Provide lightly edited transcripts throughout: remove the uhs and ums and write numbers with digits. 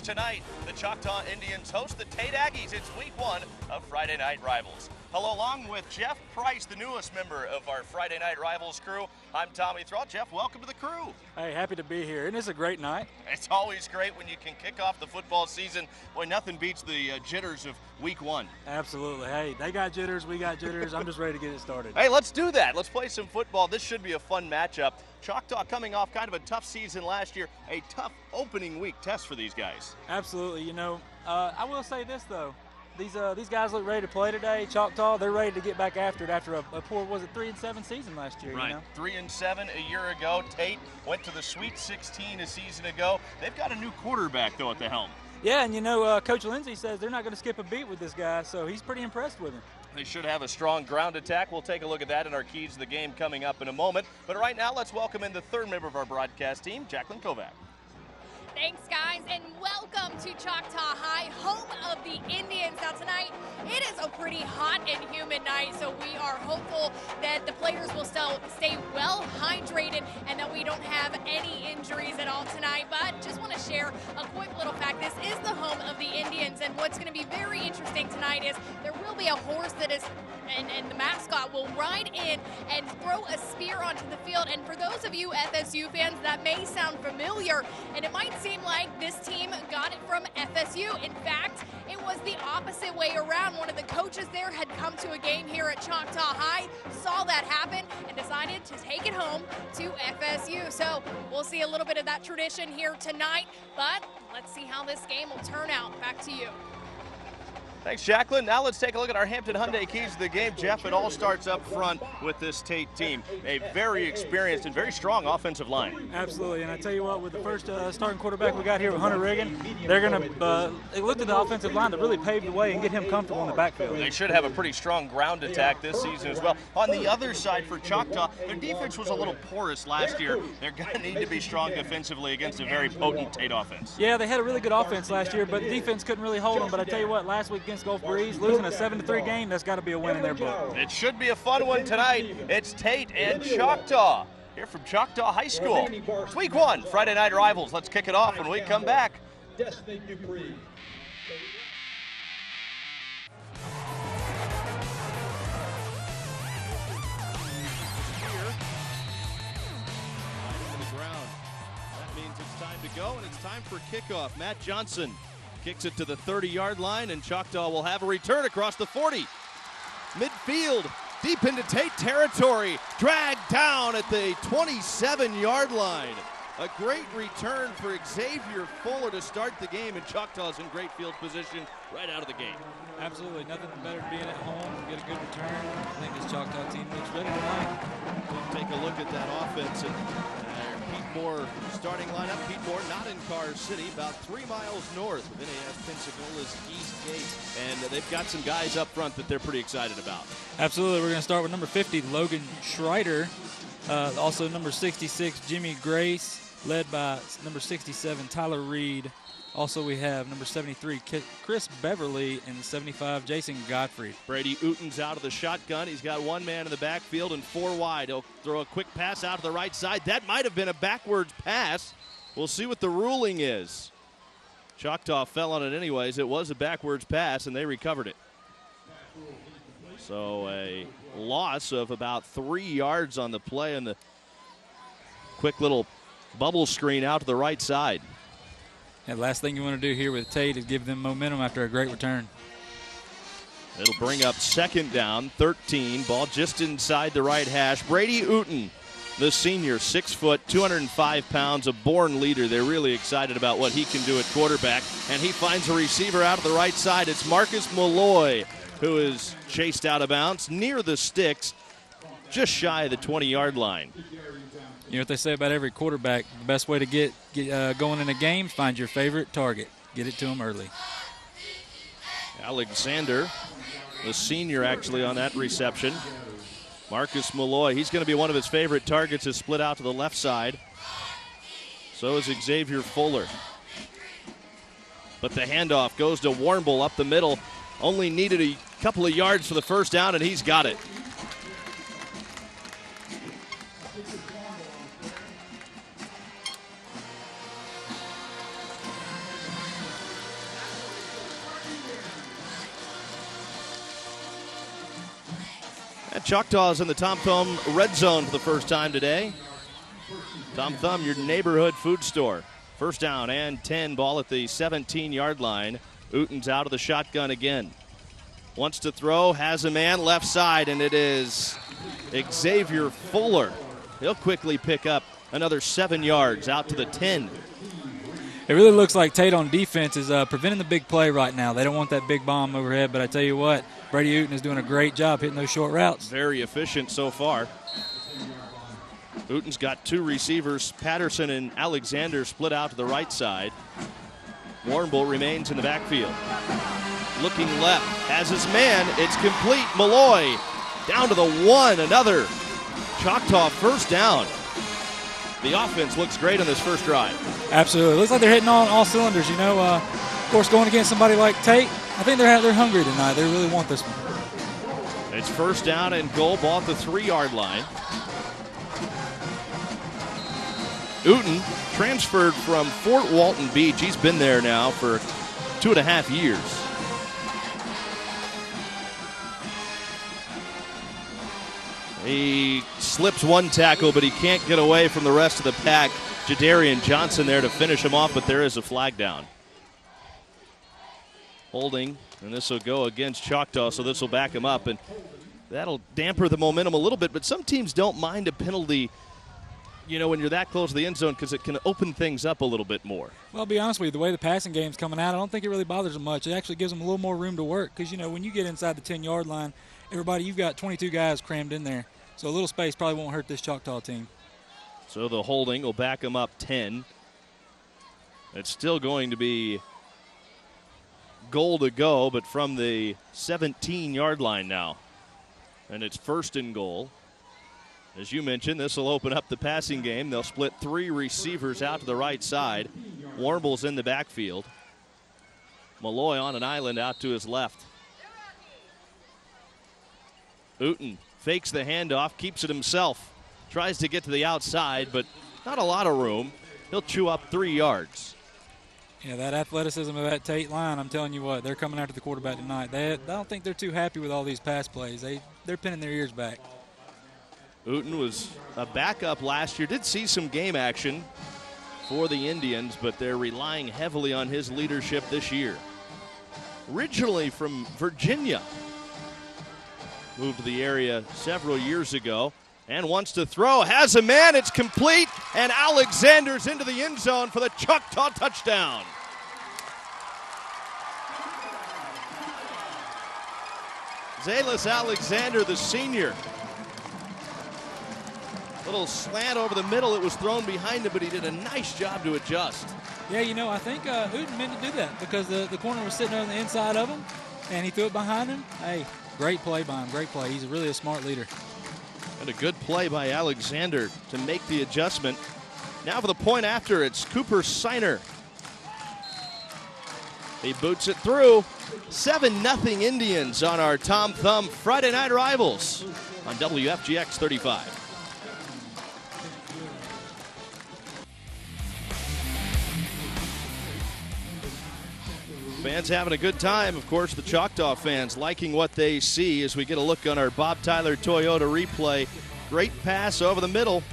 tonight, the Choctaw Indians host the Tate Aggies. It's week one of Friday Night Rivals. Hello, along with Jeff Price, the newest member of our Friday Night Rivals crew. I'm Tommy Thrall. Jeff, welcome to the crew. Hey, happy to be here. Isn't this a great night? It's always great when you can kick off the football season. Boy, nothing beats the jitters of week one. Absolutely. Hey, they got jitters, we got jitters. I'm just ready to get it started. Hey, let's do that. Let's play some football. This should be a fun matchup. Choctaw coming off kind of a tough season last year, a tough opening week test for these guys. Absolutely. You know, I will say this, though. These guys look ready to play today. Choctaw, they're ready to get back after it after a poor, was it 3-7 season last year? Right, you know? 3-7 a year ago. Tate went to the Sweet 16 a season ago. They've got a new quarterback, though, at the helm. Yeah, and you know, Coach Lindsay says they're not going to skip a beat with this guy, so he's pretty impressed with him. They should have a strong ground attack. We'll take a look at that in our keys to the game coming up in a moment. But right now, let's welcome in the third member of our broadcast team, Jacqueline Kovac. Thanks, guys, and welcome to Choctaw High, home of the Indians. Now tonight, it is a pretty hot and humid night, so we are hopeful that the players will still stay well hydrated and that we don't have any injuries at all tonight. But just want to share a quick little fact. This is the home of the Indians, and what's going to be very interesting tonight is there will be a horse that is, and the mascot will ride in and throw a spear onto the field. And for those of you FSU fans, that may sound familiar, and it might seem like this team got it from FSU. In fact, it was the opposite way around. One of the coaches there had come to a game here at Choctaw High, saw that happen, and decided to take it home to FSU. So we'll see a little bit of that tradition here tonight, but let's see how this game will turn out. Back to you. Thanks, Jacqueline. Now let's take a look at our Hampton Hyundai keys to the game. Jeff, it all starts up front with this Tate team. A very experienced and very strong offensive line. Absolutely, and I tell you what, with the first starting quarterback we got here with Hunter Riggin, they're going to look at the offensive line to really pave the way and get him comfortable in the backfield. They should have a pretty strong ground attack this season as well. On the other side for Choctaw, their defense was a little porous last year. They're going to need to be strong defensively against a very potent Tate offense. Yeah, they had a really good offense last year, but the defense couldn't really hold them. But I tell you what, last week against Gulf Breeze, losing a 7-3 game, that's got to be a win in their book. It should be a fun one tonight. It's Tate and Choctaw here from Choctaw High School. It's week one, Friday Night Rivals. Let's kick it off when we come back. Destiny Dupree. That means it's time to go, and it's time for kickoff. Matt Johnson kicks it to the 30-yard line, and Choctaw will have a return across the 40. Midfield, deep into Tate territory, dragged down at the 27-yard line. A great return for Xavier Fuller to start the game, and Choctaw's in great field position right out of the gate. Absolutely, nothing better than being at home, get a good return. I think this Choctaw team looks ready tonight. We'll take a look at that offense. And Pete Moore starting lineup. Pete Moore not in Carr City, about 3 miles north of NAS Pensacola's East Gate. And they've got some guys up front that they're pretty excited about. Absolutely, we're going to start with number 50, Logan Schreider. Also number 66, Jimmy Grace, led by number 67, Tyler Reed. Also, we have number 73, Chris Beverly, and 75, Jason Godfrey. Brady Uten's out of the shotgun. He's got one man in the backfield and 4 wide. He'll throw a quick pass out to the right side. That might have been a backwards pass. We'll see what the ruling is. Choctaw fell on it anyways. It was a backwards pass, and they recovered it. So a loss of about 3 yards on the play, and the quick little bubble screen out to the right side. And last thing you want to do here with Tate is give them momentum after a great return. It'll bring up second down, 13. Ball just inside the right hash. Brady Uten, the senior, 6 foot, 205 pounds, a born leader. They're really excited about what he can do at quarterback. And he finds a receiver out of the right side. It's Marcus Malloy, who is chased out of bounds near the sticks, just shy of the 20-yard line. You know what they say about every quarterback, the best way to get going in a game, find your favorite target. Get it to them early. Alexander, the senior, actually on that reception. Marcus Malloy, he's going to be one of his favorite targets, is split out to the left side. So is Xavier Fuller. But the handoff goes to Warnbull up the middle. Only needed a couple of yards for the first down, and he's got it. And Choctaw's in the Tom Thumb red zone for the first time today. Tom Thumb, your neighborhood food store. First down and 10, ball at the 17-yard line. Uten's out of the shotgun again. Wants to throw, has a man left side, and it is Xavier Fuller. He'll quickly pick up another 7 yards out to the 10. It really looks like Tate on defense is preventing the big play right now. They don't want that big bomb overhead, but I tell you what, Brady Uten is doing a great job hitting those short routes. Very efficient so far. Uten's got 2 receivers. Patterson and Alexander split out to the right side. Warrnambool remains in the backfield. Looking left, has his man. It's complete. Malloy down to the 1. Another Choctaw first down. The offense looks great on this first drive. Absolutely. It looks like they're hitting on all cylinders. You know, of course, going against somebody like Tate, I think they're hungry tonight. They really want this one. It's first down and goal, ball at the 3-yard line. Uten transferred from Fort Walton Beach. He's been there now for 2.5 years. He slips one tackle, but he can't get away from the rest of the pack. Jadarian Johnson there to finish him off, but there is a flag down. Holding, and this will go against Choctaw, so this will back him up, and that'll damper the momentum a little bit, but some teams don't mind a penalty, you know, when you're that close to the end zone because it can open things up a little bit more. Well, I'll be honest with you, the way the passing game's coming out, I don't think it really bothers them much. It actually gives them a little more room to work because, you know, when you get inside the 10-yard line, you've got 22 guys crammed in there. So a little space probably won't hurt this Choctaw team. So the holding will back him up 10. It's still going to be goal to go, but from the 17-yard line now. And it's first and goal. As you mentioned, this will open up the passing game. They'll split 3 receivers out to the right side. Warrnambool's in the backfield. Malloy on an island out to his left. Uten fakes the handoff, keeps it himself. Tries to get to the outside, but not a lot of room. He'll chew up 3 yards. Yeah, that athleticism of that Tate line, I'm telling you what, they're coming after the quarterback tonight. I don't think they're too happy with all these pass plays. They're pinning their ears back. Uten was a backup last year, did see some game action for the Indians, but they're relying heavily on his leadership this year. Originally from Virginia, moved to the area several years ago and wants to throw, has a man, it's complete, and Alexander's into the end zone for the Choctaw touchdown. Zalis Alexander, the senior. Little slant over the middle. It was thrown behind him, but he did a nice job to adjust. Yeah, you know, I think Uten meant to do that because the corner was sitting there on the inside of him, and he threw it behind him. Hey, great play by him, great play. He's really a smart leader. And a good play by Alexander to make the adjustment. Now for the point after, it's Cooper Siner. He boots it through. 7-0 Indians on our Tom Thumb Friday Night Rivals on WFGX 35. Fans having a good time. Of course, the Choctaw fans liking what they see as we get a look on our Bob Tyler Toyota replay. Great pass over the middle.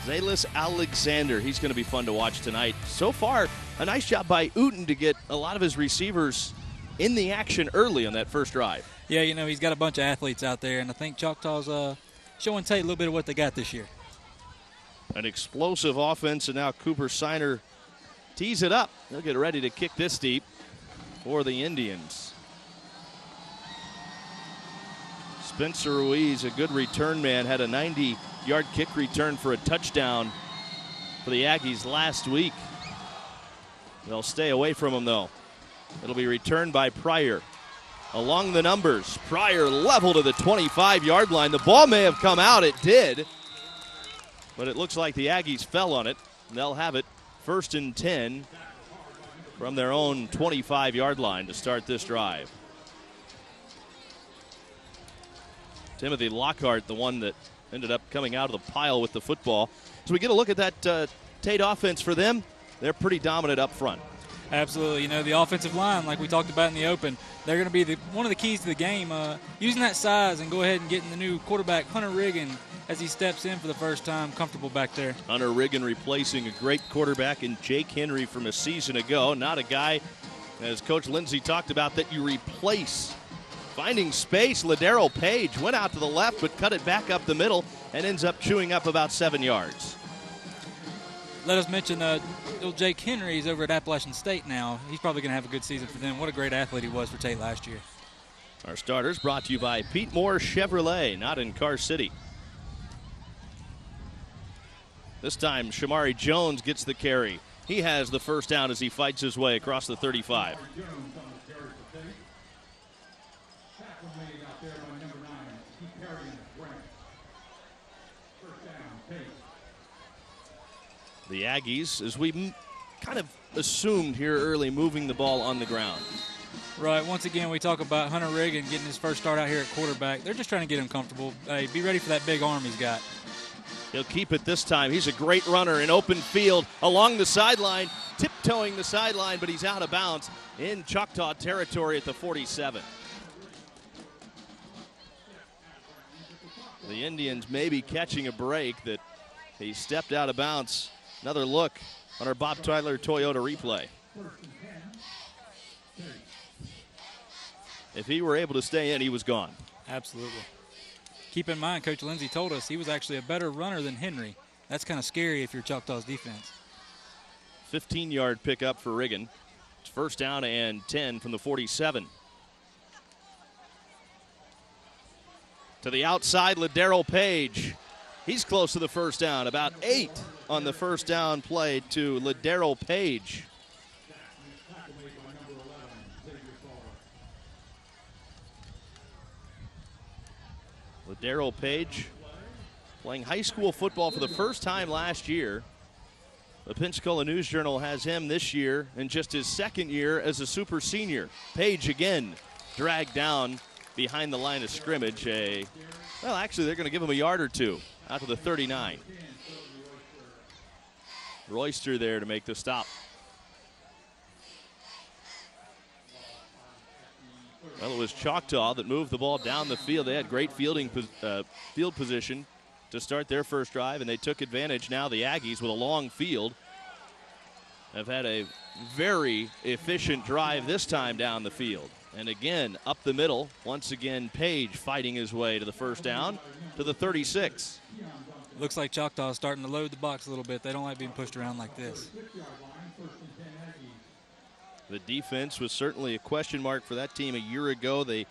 Zalis Alexander. He's going to be fun to watch tonight. So far, a nice job by Uten to get a lot of his receivers in the action early on that first drive. Yeah, you know, he's got a bunch of athletes out there, and I think Choctaw's showing Tate a little bit of what they got this year. An explosive offense, and now Cooper Siner tees it up. He'll get ready to kick this deep for the Indians. Spencer Ruiz, a good return man, had a 90-yard kick return for a touchdown for the Aggies last week. They'll stay away from him, though. It'll be returned by Pryor. Along the numbers, Pryor level to the 25-yard line. The ball may have come out. It did. But it looks like the Aggies fell on it. And they'll have it first and 10 from their own 25-yard line to start this drive. Timothy Lockhart, the one that ended up coming out of the pile with the football. So we get a look at that Tate offense for them. They're pretty dominant up front. Absolutely. You know, the offensive line, like we talked about in the open, they're going to be one of the keys to the game. Using that size and go ahead and getting the new quarterback, Hunter Riggin, as he steps in for the first time, comfortable back there. Hunter Riggin replacing a great quarterback in Jake Henry from a season ago. Not a guy, as Coach Lindsay talked about, that you replace. Finding space, Ladero Page went out to the left but cut it back up the middle and ends up chewing up about 7 yards. Let us mention little Jake Henry is over at Appalachian State now. He's probably going to have a good season for them. What a great athlete he was for Tate last year. Our starters brought to you by Pete Moore Chevrolet, not in Car City. This time, Shamari Jones gets the carry. He has the first down as he fights his way across the 35. The Aggies, as we kind of assumed here early, moving the ball on the ground. Right. Once again, we talk about Hunter Riggin getting his first start out here at quarterback. They're just trying to get him comfortable. Hey, be ready for that big arm he's got. He'll keep it this time. He's a great runner in open field along the sideline, tiptoeing the sideline, but he's out of bounds in Choctaw territory at the 47. The Indians may be catching a break that he stepped out of bounds. Another look on our Bob Tyler Toyota replay. If he were able to stay in, he was gone. Absolutely. Keep in mind, Coach Lindsay told us he was actually a better runner than Henry. That's kind of scary if you're Choctaw's defense. 15-yard pickup for Riggin. It's first down and 10 from the 47. To the outside, Ladero Page. He's close to the first down, about 8 on the first down play to Ladero Page. Ladero Page playing high school football for the first time last year. The Pensacola News-Journal has him this year in just his second year as a super senior. Page again dragged down behind the line of scrimmage. Well, actually, they're going to give him a yard or two out to the 39. Royster there to make the stop. Well, it was Choctaw that moved the ball down the field. They had great field position to start their first drive, and they took advantage. Now the Aggies, with a long field, have had a very efficient drive this time down the field. And again, up the middle, once again, Page fighting his way to the first down to the 36. Looks like Choctaw is starting to load the box a little bit. They don't like being pushed around like this. The defense was certainly a question mark for that team a year ago. They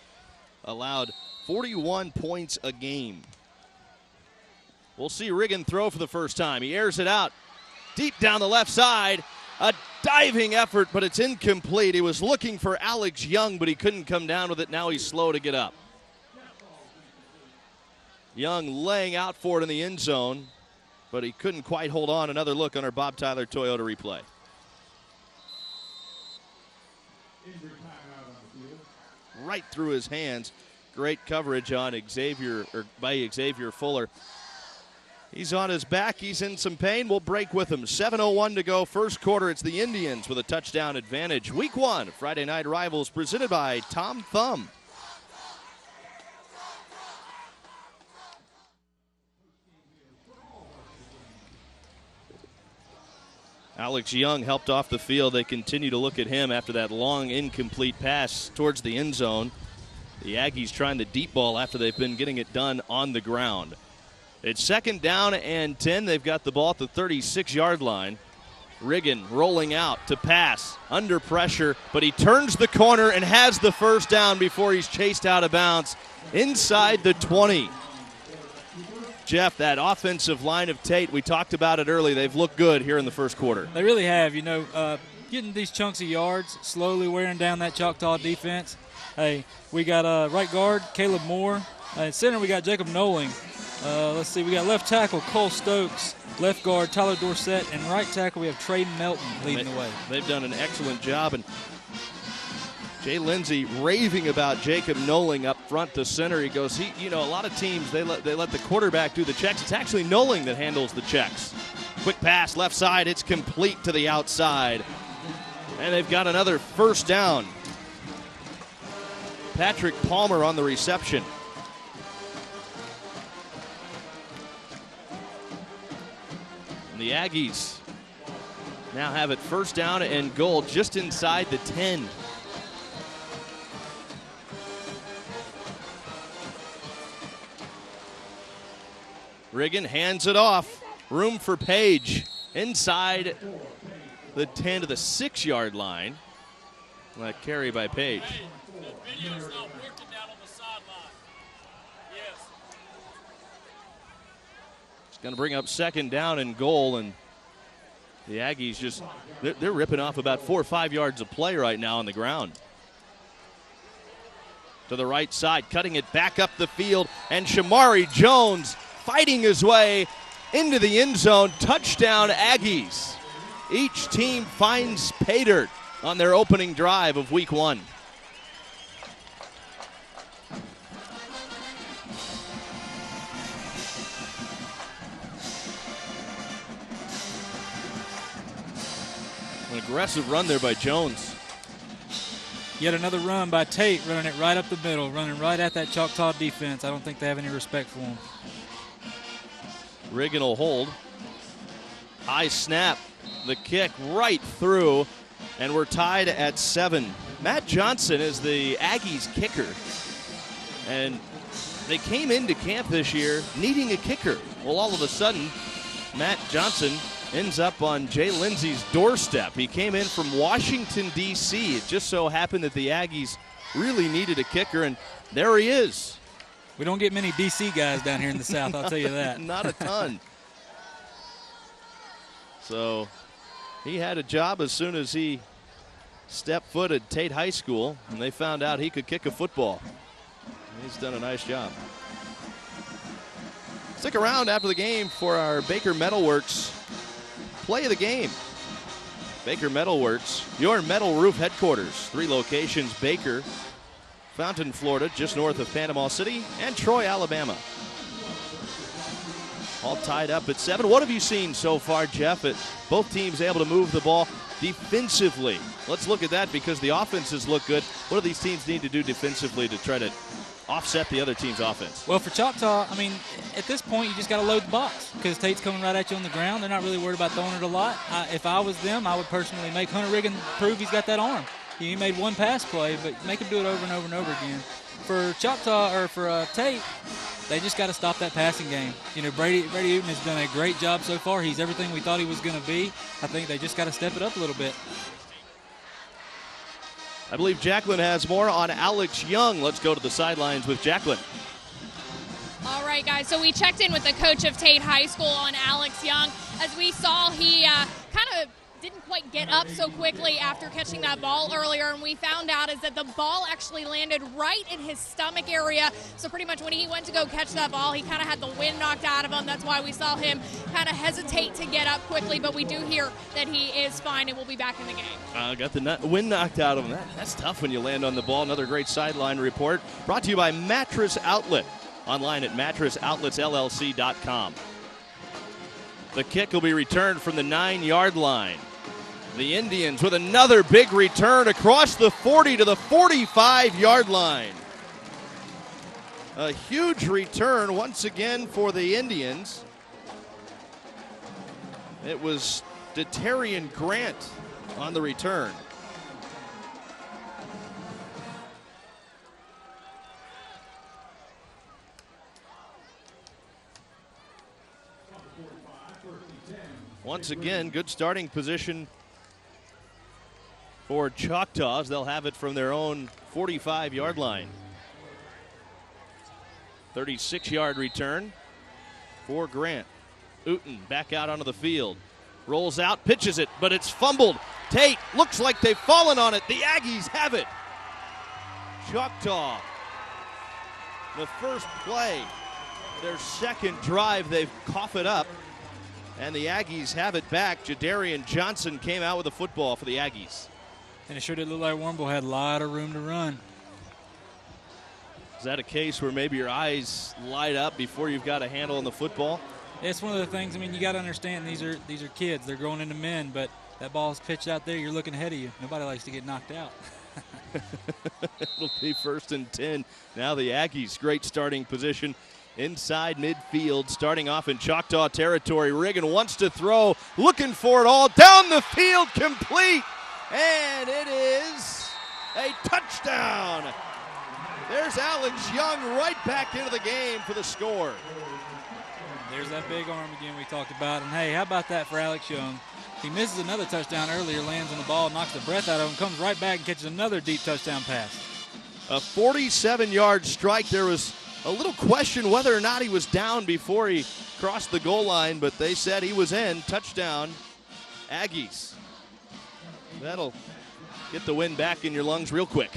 allowed 41 points a game. We'll see Riggin throw for the first time. He airs it out deep down the left side. A diving effort, but it's incomplete. He was looking for Alex Young, but he couldn't come down with it. Now he's slow to get up. Young laying out for it in the end zone, but he couldn't quite hold on. Another look on our Bob Tyler Toyota replay. Right through his hands. Great coverage on by Xavier Fuller. He's on his back. He's in some pain. We'll break with him. 7:01 to go. First quarter. It's the Indians with a touchdown advantage. Week 1, Friday Night Rivals, presented by Tom Thumb. Alex Young helped off the field. They continue to look at him after that long incomplete pass towards the end zone. The Aggies trying the deep ball after they've been getting it done on the ground. It's second down and 10. They've got the ball at the 36-yard line. Riggin rolling out to pass, under pressure, but he turns the corner and has the first down before he's chased out of bounds inside the 20. Jeff, that offensive line of Tate, we talked about it early. They've looked good here in the first quarter. They really have. You know, getting these chunks of yards, slowly wearing down that Choctaw defense. Hey, we got right guard Caleb Moore. At center, we got Jacob Noling. Let's see, we got left tackle Cole Stokes, left guard Tyler Dorsett, and right tackle we have Trayden Melton leading the way. They've done an excellent job, and Jay Lindsay raving about Jacob Noling up front to center. He goes, a lot of teams, they let the quarterback do the checks. It's actually Noling that handles the checks. Quick pass, left side, it's complete to the outside. And they've got another first down. Patrick Palmer on the reception. And the Aggies now have it first down and goal just inside the 10. Riggin hands it off. Room for Page inside the 10 to the 6-yard line. That carry by Page. It's going to bring up second down and goal, and the Aggies just, they're ripping off about 4 or 5 yards of play right now on the ground. To the right side, cutting it back up the field, and Shamari Jones fighting his way into the end zone. Touchdown, Aggies. Each team finds pay dirt on their opening drive of week 1. An aggressive run there by Jones. Yet another run by Tate, running it right up the middle, running right at that Choctaw defense. I don't think they have any respect for him. Riggin will hold. High snap. The kick right through, and we're tied at 7. Matt Johnson is the Aggies kicker, and they came into camp this year needing a kicker. Well, all of a sudden, Matt Johnson ends up on Jay Lindsey's doorstep. He came in from Washington, D.C. It just so happened that the Aggies really needed a kicker, and there he is. We don't get many D.C. guys down here in the South, I'll tell you that. Not a ton. So he had a job as soon as he stepped foot at Tate High School, and they found out he could kick a football. He's done a nice job. Stick around after the game for our Baker Metalworks play of the game. Baker Metalworks, your metal roof headquarters. 3 locations: Baker, Fountain, Florida, just north of Panama City, and Troy, Alabama. All tied up at 7. What have you seen so far, Jeff? Both teams able to move the ball defensively. Let's look at that because the offenses look good. What do these teams need to do defensively to try to offset the other team's offense? Well, for Choctaw, I mean, at this point, you just got to load the box because Tate's coming right at you on the ground. They're not really worried about throwing it a lot. If I was them, I would personally make Hunter Riggin prove he's got that arm. He made one pass play, but make him do it over and over and over again. For Choctaw, or for Tate, they just got to stop that passing game. You know, Brady Uten has done a great job so far. He's everything we thought he was going to be. I think they just got to step it up a little bit. I believe Jacqueline has more on Alex Young. Let's go to the sidelines with Jacqueline. All right, guys, so we checked in with the coach of Tate High School on Alex Young. As we saw, he kind of didn't quite get up so quickly after catching that ball earlier, and we found out is that the ball actually landed right in his stomach area. So pretty much when he went to go catch that ball, he kind of had the wind knocked out of him. That's why we saw him kind of hesitate to get up quickly, but we do hear that he is fine and will be back in the game. Got the wind knocked out of him. That's tough when you land on the ball. Another great sideline report brought to you by Mattress Outlet, online at mattressoutletllc.com. The kick will be returned from the 9-yard line. The Indians with another big return across the 40 to the 45-yard line. A huge return once again for the Indians. It was Detarian Grant on the return. Once again, good starting position for Choctaws. They'll have it from their own 45-yard line. 36-yard return for Grant. Uten back out onto the field. Rolls out, pitches it, but it's fumbled. Tate looks like they've fallen on it. The Aggies have it. Choctaw, the first play, their second drive, they've coughed it up. And the Aggies have it back. Jadarian Johnson came out with the football for the Aggies. And it sure did look like Warrnambool had a lot of room to run. Is that a case where maybe your eyes light up before you've got a handle on the football? It's one of the things, I mean, you got to understand these are kids. They're growing into men, but that ball's pitched out there, you're looking ahead of you. Nobody likes to get knocked out. It'll be 1st and 10. Now the Aggies, great starting position inside midfield, starting off in Choctaw territory. Riggin wants to throw, looking for it all, down the field, complete, and it is a touchdown. There's Alex Young right back into the game for the score. There's that big arm again we talked about, and hey, how about that for Alex Young? He misses another touchdown earlier, lands on the ball, knocks the breath out of him, comes right back and catches another deep touchdown pass. A 47-yard strike. There was a little question whether or not he was down before he crossed the goal line, but they said he was in. Touchdown, Aggies. That'll get the wind back in your lungs real quick.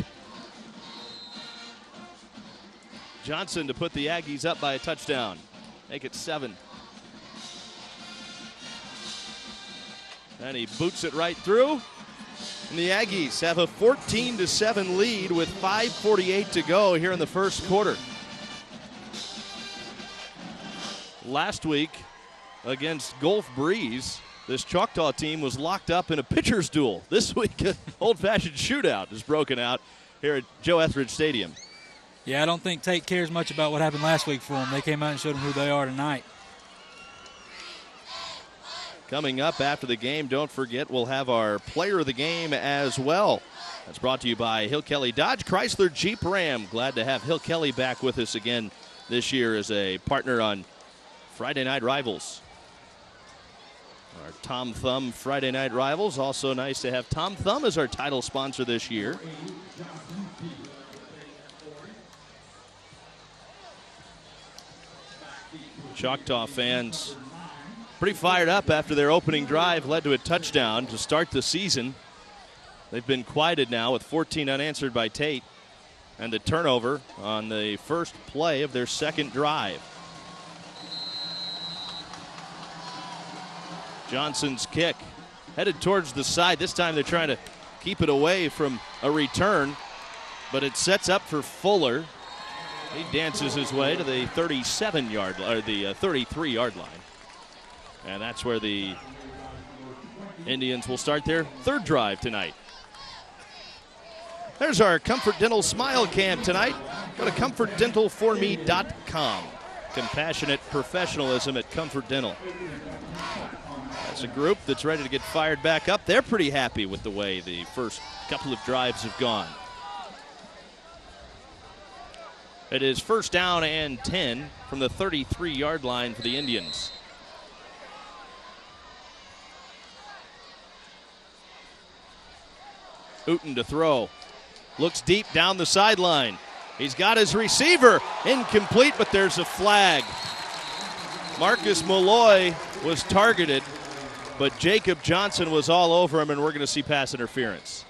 Johnson to put the Aggies up by a touchdown. Make it 7. And he boots it right through. And the Aggies have a 14-7 lead with 5:48 to go here in the first quarter. Last week against Gulf Breeze, this Choctaw team was locked up in a pitcher's duel. This week, an old-fashioned shootout is broken out here at Joe Etheridge Stadium. Yeah, I don't think Tate cares much about what happened last week for them. They came out and showed them who they are tonight. Coming up after the game, don't forget, we'll have our player of the game as well. That's brought to you by Hill Kelly Dodge, Chrysler, Jeep, Ram. Glad to have Hill Kelly back with us again this year as a partner on Friday Night Rivals. Our Tom Thumb Friday Night Rivals. Also nice to have Tom Thumb as our title sponsor this year. Choctaw fans pretty fired up after their opening drive led to a touchdown to start the season. They've been quieted now with 14 unanswered by Tate and the turnover on the first play of their second drive. Johnson's kick headed towards the side. This time they're trying to keep it away from a return, but it sets up for Fuller. He dances his way to the 37-yard or the 33-yard line. And that's where the Indians will start their third drive tonight. There's our Comfort Dental Smile Cam tonight. Go to ComfortDentalForMe.com. Compassionate professionalism at Comfort Dental. That's a group that's ready to get fired back up. They're pretty happy with the way the first couple of drives have gone. It is 1st down and 10 from the 33-yard line for the Indians. Uten to throw. Looks deep down the sideline. He's got his receiver. Incomplete, but there's a flag. Marcus Malloy was targeted, but Jacob Johnson was all over him, and we're going to see pass interference.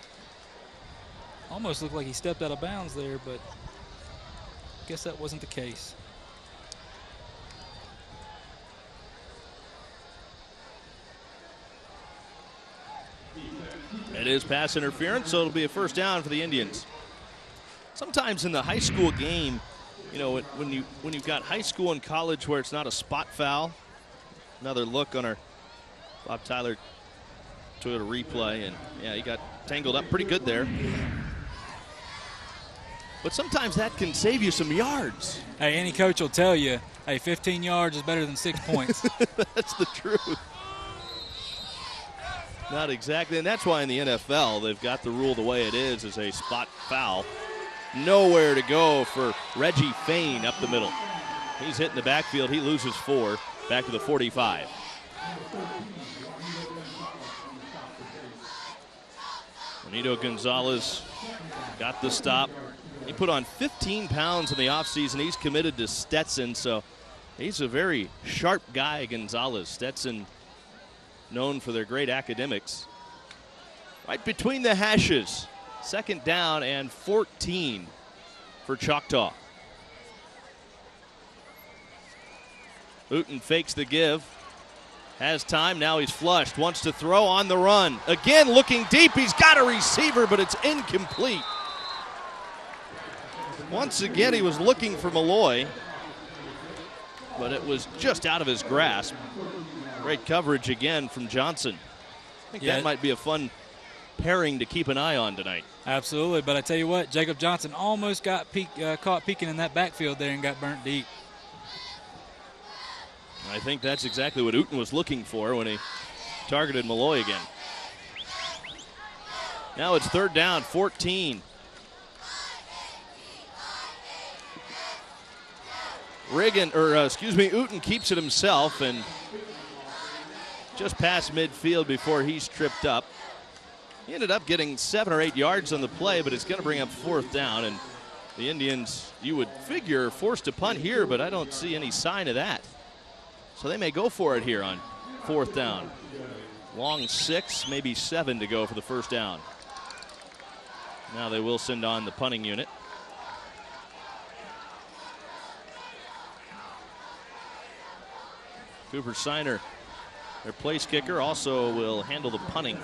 Almost looked like he stepped out of bounds there, but I guess that wasn't the case. It is pass interference, so it'll be a 1st down for the Indians. Sometimes in the high school game, you know, when you've got high school and college where it's not a spot foul. Another look on our Bob Tyler Toyota replay, and yeah, he got tangled up pretty good there. But sometimes that can save you some yards. Hey, any coach will tell you, hey, 15 yards is better than 6 points. That's the truth. Not exactly, and that's why in the NFL they've got the rule the way it is a spot foul. Nowhere to go for Reggie Fain up the middle. He's hitting the backfield. He loses 4, back to the 45. Juanito Gonzalez got the stop. He put on 15 pounds in the offseason. He's committed to Stetson, so he's a very sharp guy, Gonzalez. Stetson known for their great academics. Right between the hashes. 2nd down and 14 for Choctaw. Uten fakes the give. Has time, now he's flushed. Wants to throw on the run. Again, looking deep, he's got a receiver, but it's incomplete. Once again, he was looking for Malloy, but it was just out of his grasp. Great coverage again from Johnson. I think that might be a fun pairing to keep an eye on tonight. Absolutely, but I tell you what, Jacob Johnson almost got caught peeking in that backfield there and got burnt deep. I think that's exactly what Uten was looking for when he targeted Malloy again. Now it's 3rd down, 14. Uten keeps it himself and just past midfield before he's tripped up. He ended up getting 7 or 8 yards on the play, but it's going to bring up 4th down. And the Indians, you would figure, forced to punt here, but I don't see any sign of that. So they may go for it here on 4th down. Long 6, maybe 7 to go for the 1st down. Now they will send on the punting unit. Cooper Siner, their place kicker, also will handle the punting.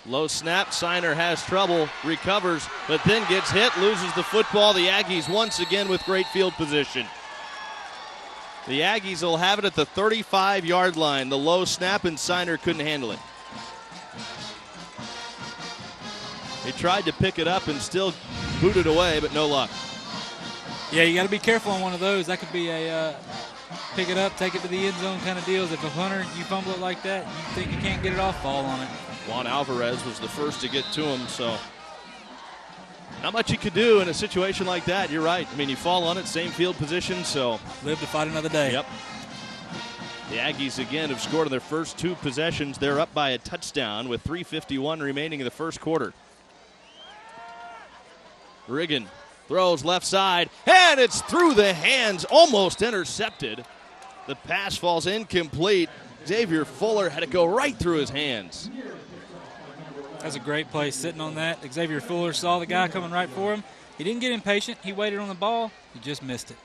Low snap, Siner has trouble, recovers, but then gets hit, loses the football. The Aggies once again with great field position. The Aggies will have it at the 35-yard line. The low snap, and Siner couldn't handle it. He tried to pick it up and still booted away, but no luck. Yeah, you got to be careful on one of those. That could be a pick it up, take it to the end zone kind of deals. If a punter, you fumble it like that, you think you can't get it off, fall on it. Juan Alvarez was the first to get to him, so not much you could do in a situation like that. You're right. I mean, you fall on it, same field position, so. Live to fight another day. Yep. The Aggies again have scored on their first 2 possessions. They're up by a touchdown with 3:51 remaining in the first quarter. Riggin throws left side, and it's through the hands, almost intercepted. The pass falls incomplete. Xavier Fuller had it go right through his hands. That's a great play sitting on that. Xavier Fuller saw the guy coming right for him. He didn't get impatient. He waited on the ball. He just missed it.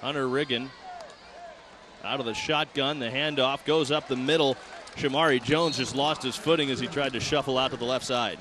Hunter Riggin out of the shotgun. The handoff goes up the middle. Shamari Jones just lost his footing as he tried to shuffle out to the left side.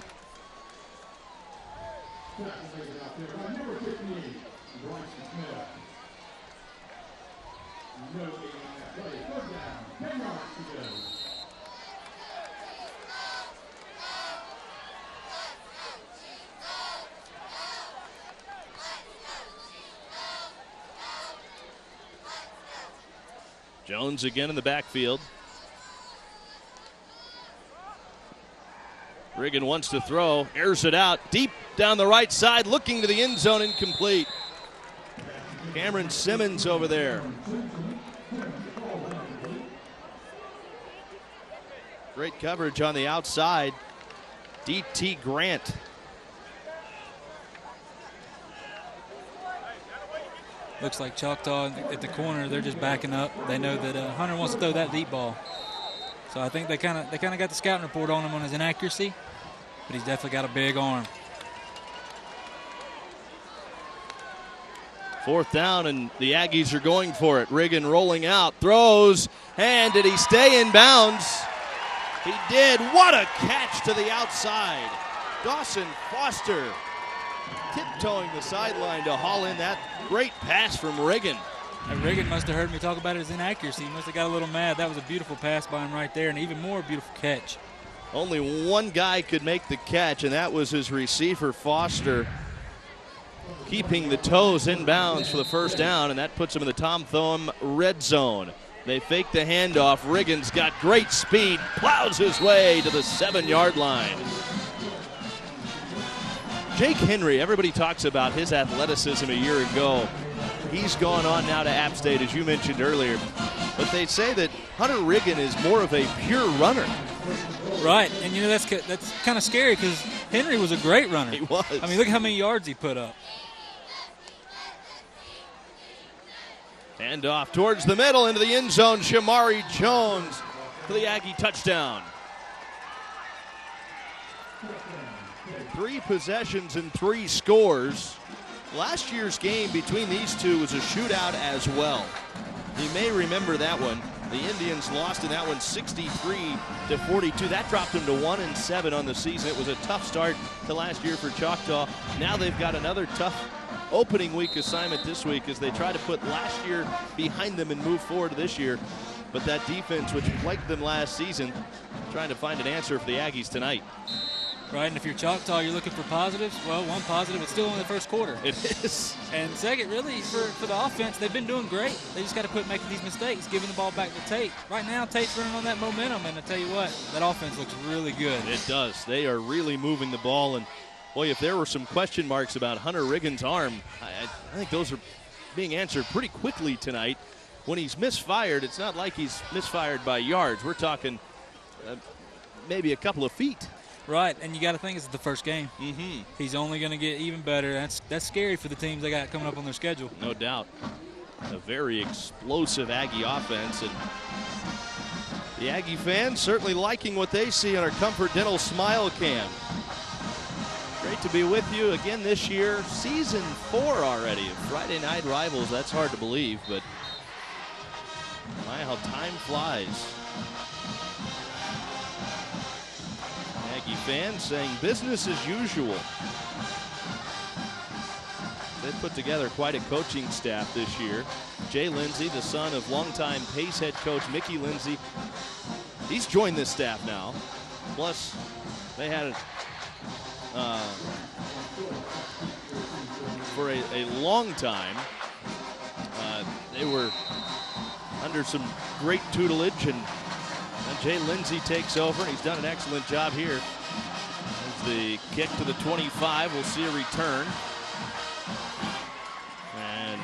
Jones again in the backfield. Riggin wants to throw, airs it out deep down the right side, looking to the end zone, incomplete. Cameron Simmons over there. Great coverage on the outside. D.T. Grant. Looks like Choctaw at the corner, they're just backing up. They know that Hunter wants to throw that deep ball. So I think they kind of got the scouting report on him on his inaccuracy, but he's definitely got a big arm. 4th down, and the Aggies are going for it. Riggin rolling out, throws, and did he stay in bounds? He did. What a catch to the outside. Dawson Foster tiptoeing the sideline to haul in that great pass from Riggin. And Riggin must have heard me talk about his inaccuracy. He must have got a little mad. That was a beautiful pass by him right there, and even more beautiful catch. Only one guy could make the catch, and that was his receiver, Foster, keeping the toes in bounds for the 1st down, and that puts him in the Tom Thumb red zone. They fake the handoff. Riggin's got great speed, plows his way to the 7-yard line. Jake Henry, everybody talks about his athleticism a year ago. He's gone on now to App State, as you mentioned earlier. But they say that Hunter Riggin is more of a pure runner. Right, and you know that's kind of scary because Henry was a great runner. He was. I mean, look how many yards he put up. Hand off towards the middle into the end zone. Shamari Jones for the Aggie touchdown. 3 possessions and 3 scores. Last year's game between these two was a shootout as well. You may remember that one. The Indians lost in that one 63-42. That dropped them to 1-7 on the season. It was a tough start to last year for Choctaw. Now they've got another tough opening week assignment this week as they try to put last year behind them and move forward this year. But that defense, which plagued them last season, trying to find an answer for the Aggies tonight. Right, and if you're Choctaw, you're looking for positives. Well, one positive, it's still in the first quarter. It is. And second, really, for the offense, they've been doing great. They just got to quit making these mistakes, giving the ball back to Tate. Right now, Tate's running on that momentum, and I tell you what, that offense looks really good. It does. They are really moving the ball, and boy, if there were some question marks about Hunter Riggins' arm, I think those are being answered pretty quickly tonight. When he's misfired, it's not like he's misfired by yards. We're talking maybe a couple of feet. Right, and you got to think it's the first game. Mm-hmm. He's only going to get even better. That's scary for the teams they got coming up on their schedule. No doubt. A very explosive Aggie offense, and the Aggie fans certainly liking what they see on our Comfort Dental Smile Cam. Great to be with you again this year. Season 4 already of Friday Night Rivals. That's hard to believe, but my, how time flies. Aggie fans saying business as usual. They've put together quite a coaching staff this year. Jay Lindsay, the son of longtime Pace head coach Mickey Lindsay, he's joined this staff now. Plus, they had for a long time. They were under some great tutelage, and Jay Lindsay takes over, and he's done an excellent job here. There's the kick to the 25. We'll see a return. And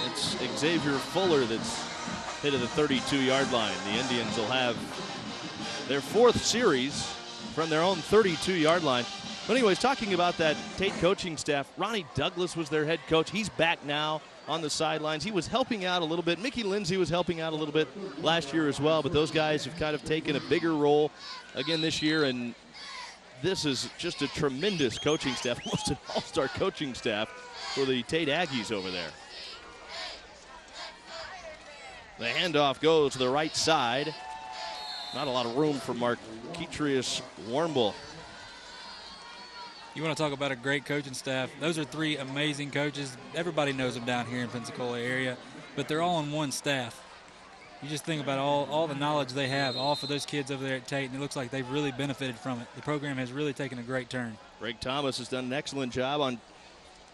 it's Xavier Fuller that's hit at the 32-yard line. The Indians will have their 4th series from their own 32-yard line. But anyways, talking about that Tate coaching staff, Ronnie Douglas was their head coach. He's back now on the sidelines. He was helping out a little bit. Mickey Lindsay was helping out a little bit last year as well, but those guys have kind of taken a bigger role again this year, and this is just a tremendous coaching staff, almost an all-star coaching staff for the Tate Aggies over there. The handoff goes to the right side. Not a lot of room for Marquetrius Warnbull. You want to talk about a great coaching staff. Those are 3 amazing coaches. Everybody knows them down here in Pensacola area, but they're all on one staff. You just think about all the knowledge they have, all for those kids over there at Tate, and it looks like they've really benefited from it. The program has really taken a great turn. Greg Thomas has done an excellent job on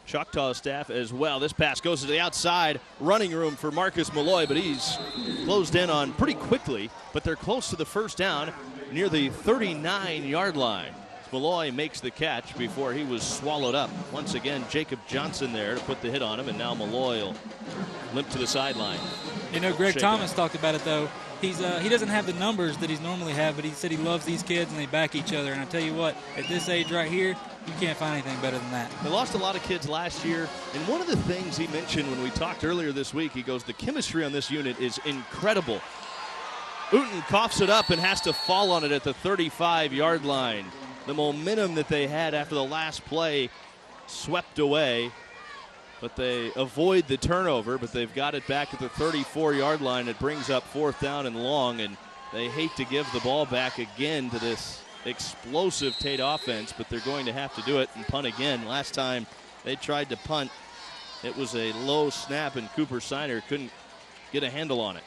Choctaw's staff as well. This pass goes to the outside, running room for Marcus Malloy, but he's closed in on pretty quickly, but they're close to the first down near the 39-yard line. Malloy makes the catch before he was swallowed up. Once again, Jacob Johnson there to put the hit on him, and now Malloy will limp to the sideline. You know, Greg Thomas talked about it, though. He doesn't have the numbers that he's normally have, but he said he loves these kids and they back each other. And I tell you what, at this age right here, you can't find anything better than that. They lost a lot of kids last year, and one of the things he mentioned when we talked earlier this week, he goes, the chemistry on this unit is incredible. Uten coughs it up and has to fall on it at the 35-yard line. The momentum that they had after the last play swept away, but they avoid the turnover, but they've got it back at the 34-yard line. It brings up 4th down and long, and they hate to give the ball back again to this explosive Tate offense, but they're going to have to do it and punt again. Last time they tried to punt, it was a low snap, and Cooper Siner couldn't get a handle on it.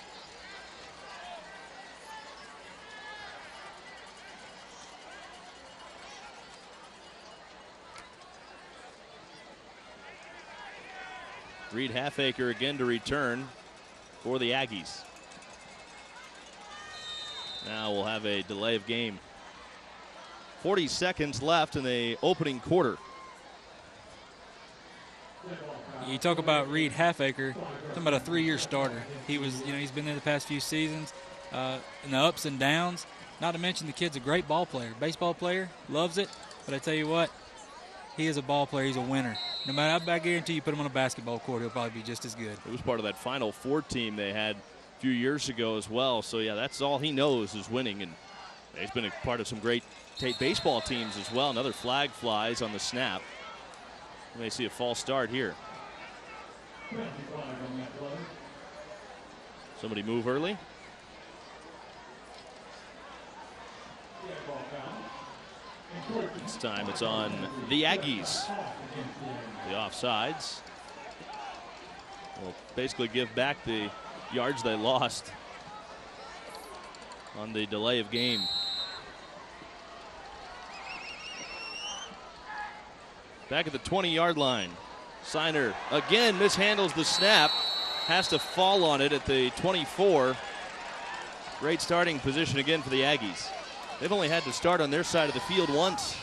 Reed Halfacre again to return for the Aggies. Now we'll have a delay of game. 40 seconds left in the opening quarter. You talk about Reed Halfacre, talking about a 3-year starter. He's been there the past few seasons, in the ups and downs. Not to mention the kid's a great ball player, baseball player, loves it. But I tell you what, he is a ball player. He's a winner. No matter, I guarantee you put him on a basketball court, he'll probably be just as good. It was part of that Final Four team they had a few years ago as well. So, yeah, that's all he knows is winning. And he's been a part of some great Tate baseball teams as well. Another flag flies on the snap. We may see a false start here. Somebody move early. This time it's on the Aggies. The offsides will basically give back the yards they lost on the delay of game. Back at the 20-yard line. Signer again mishandles the snap. Has to fall on it at the 24. Great starting position again for the Aggies. They've only had to start on their side of the field once.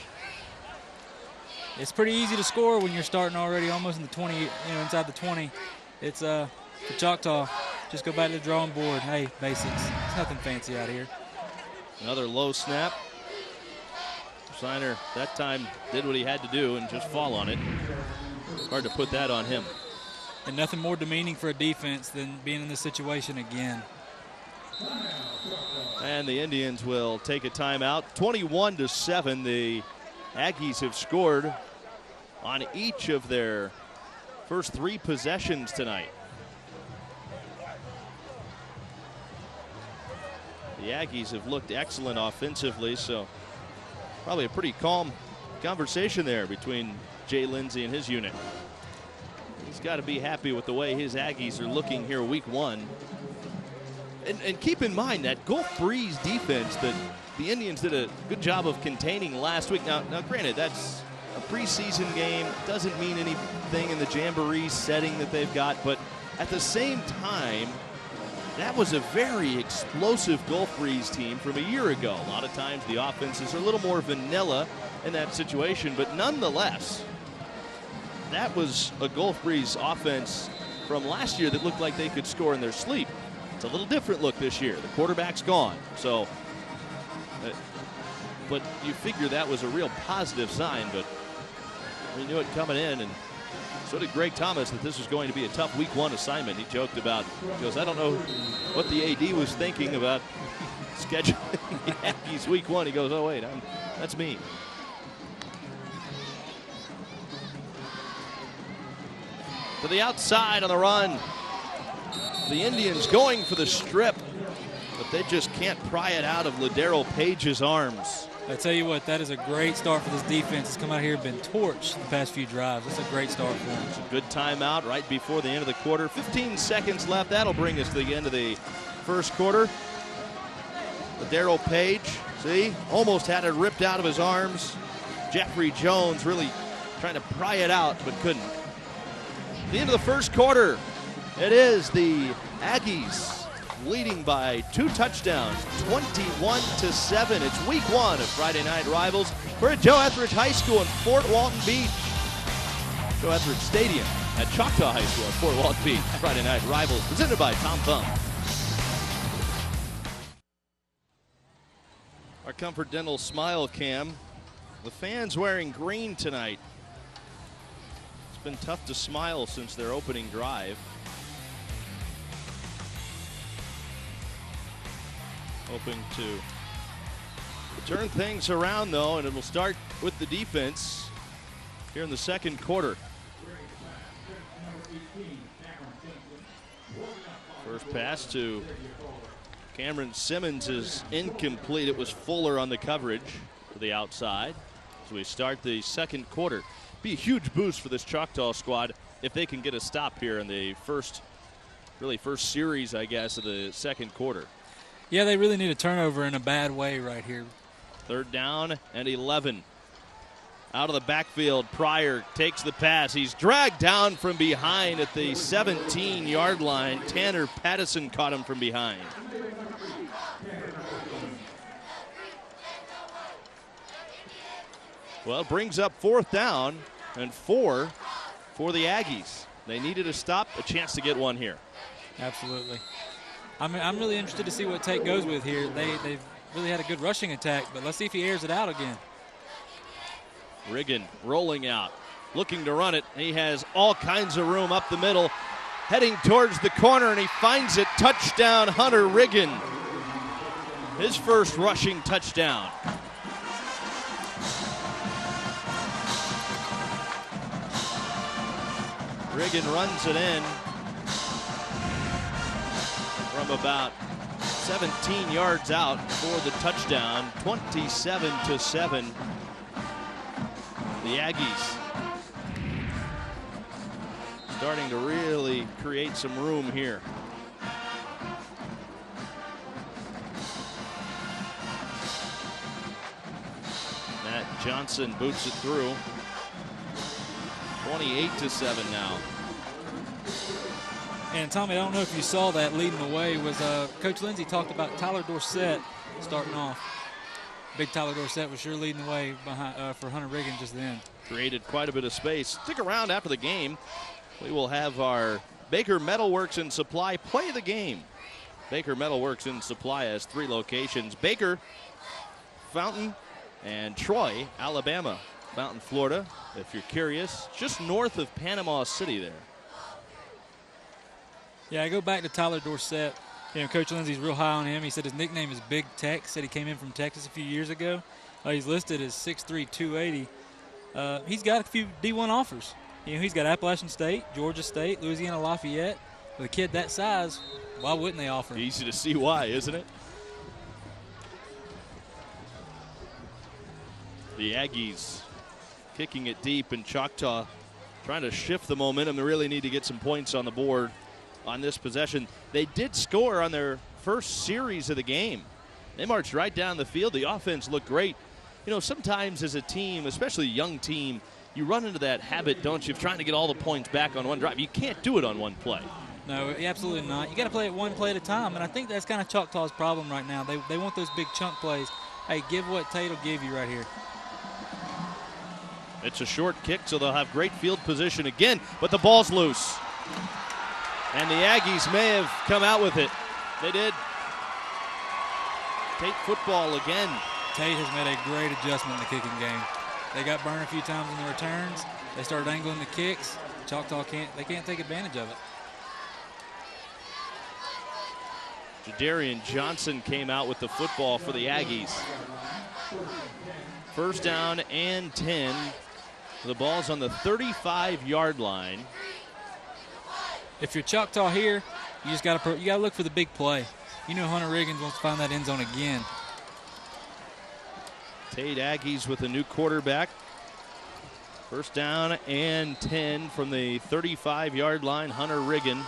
It's pretty easy to score when you're starting already almost in the 20, inside the 20. It's for Choctaw. Just go back to the drawing board. Hey, basics. It's nothing fancy out here. Another low snap. Signer that time did what he had to do and just fall on it. Hard to put that on him. And nothing more demeaning for a defense than being in this situation again. And the Indians will take a timeout. 21-7. The Aggies have scored on each of their first 3 possessions tonight. The Aggies have looked excellent offensively, so probably a pretty calm conversation there between Jay Lindsay and his unit. He's got to be happy with the way his Aggies are looking here week 1. And keep in mind that Gulf Breeze defense that the Indians did a good job of containing last week. Now granted, that's a preseason game. Doesn't mean anything in the Jamboree setting that they've got. But at the same time, that was a very explosive Gulf Breeze team from a year ago. A lot of times the offenses are a little more vanilla in that situation. But nonetheless, that was a Gulf Breeze offense from last year that looked like they could score in their sleep. It's a little different look this year. The quarterback's gone. So, but you figure that was a real positive sign, but we knew it coming in, and so did Greg Thomas, that this was going to be a tough week 1 assignment. He joked about, he goes, I don't know what the AD was thinking about scheduling the Aggies week 1. He goes, oh wait, that's me. To the outside on the run. The Indians going for the strip, but they just can't pry it out of Ladero Page's arms. I tell you what, that is a great start for this defense. It's come out here and been torched the past few drives. That's a great start for them. It's a good timeout right before the end of the quarter. 15 seconds left. That'll bring us to the end of the first quarter. Ladero Page, see, almost had it ripped out of his arms. Jeffrey Jones really trying to pry it out, but couldn't. At the end of the first quarter, it is the Aggies leading by 2 touchdowns, 21-7. It's week 1 of Friday Night Rivals. We're at Joe Etheridge High School in Fort Walton Beach. Joe Etheridge Stadium at Choctaw High School in Fort Walton Beach. Friday Night Rivals presented by Tom Thumb. Our Comfort Dental Smile Cam. The fans wearing green tonight. It's been tough to smile since their opening drive. Hoping to turn things around, though, and it will start with the defense here in the second quarter. First pass to Cameron Simmons is incomplete. It was Fuller on the coverage to the outside. As we start the second quarter, be a huge boost for this Choctaw squad if they can get a stop here in the first series, I guess, of the second quarter. Yeah, they really need a turnover in a bad way right here. 3rd down and 11. Out of the backfield, Pryor takes the pass. He's dragged down from behind at the 17-yard line. Tanner Pattison caught him from behind. Well, it brings up 4th down and 4 for the Aggies. They needed a stop, a chance to get one here. Absolutely. I'm really interested to see what Tate goes with here. They've really had a good rushing attack, but let's see if he airs it out again. Riggin rolling out, looking to run it. He has all kinds of room up the middle, heading towards the corner, and he finds it. Touchdown, Hunter Riggin. His first rushing touchdown. Riggin runs it in from from about 17 yards out for the touchdown, 27-7. The Aggies starting to really create some room here. Matt Johnson boots it through. 28-7 now. And Tommy, I don't know if you saw that leading the way was Coach Lindsay talked about Tyler Dorsett starting off. Big Tyler Dorsett was sure leading the way behind for Hunter Riggin just then. Created quite a bit of space. Stick around after the game. We will have our Baker Metalworks and Supply play the game. Baker Metalworks and Supply has 3 locations: Baker, Fountain, and Troy, Alabama. Fountain, Florida, if you're curious, just north of Panama City there. Yeah, I go back to Tyler Dorsett. You know, Coach Lindsay's real high on him. He said his nickname is Big Tex. Said he came in from Texas a few years ago. He's listed as 6'3", 280. He's got a few D1 offers. You know, he's got Appalachian State, Georgia State, Louisiana Lafayette. With a kid that size, why wouldn't they offer him? Easy to see why, isn't it? The Aggies kicking it deep, and Choctaw trying to shift the momentum. They really need to get some points on the board on this possession. They did score on their first series of the game. They marched right down the field. The offense looked great. You know, sometimes as a team, especially a young team, you run into that habit, don't you, of trying to get all the points back on one drive. You can't do it on one play. No, absolutely not. You got to play it one play at a time, and I think that's kind of Choctaw's problem right now. They want those big chunk plays. Hey, give what Tate will give you right here. It's a short kick, so they'll have great field position again, but the ball's loose. And the Aggies may have come out with it. They did. Tate football again. Tate has made a great adjustment in the kicking game. They got burned a few times in the returns. They started angling the kicks. Choctaw can't take advantage of it. Jadarian Johnson came out with the football for the Aggies. First down and 10. The ball's on the 35-yard line. If you're Choctaw here, you just got to look for the big play. You know Hunter Riggins wants to find that end zone again. Tate Aggies with a new quarterback. First down and 10 from the 35-yard line. Hunter Riggin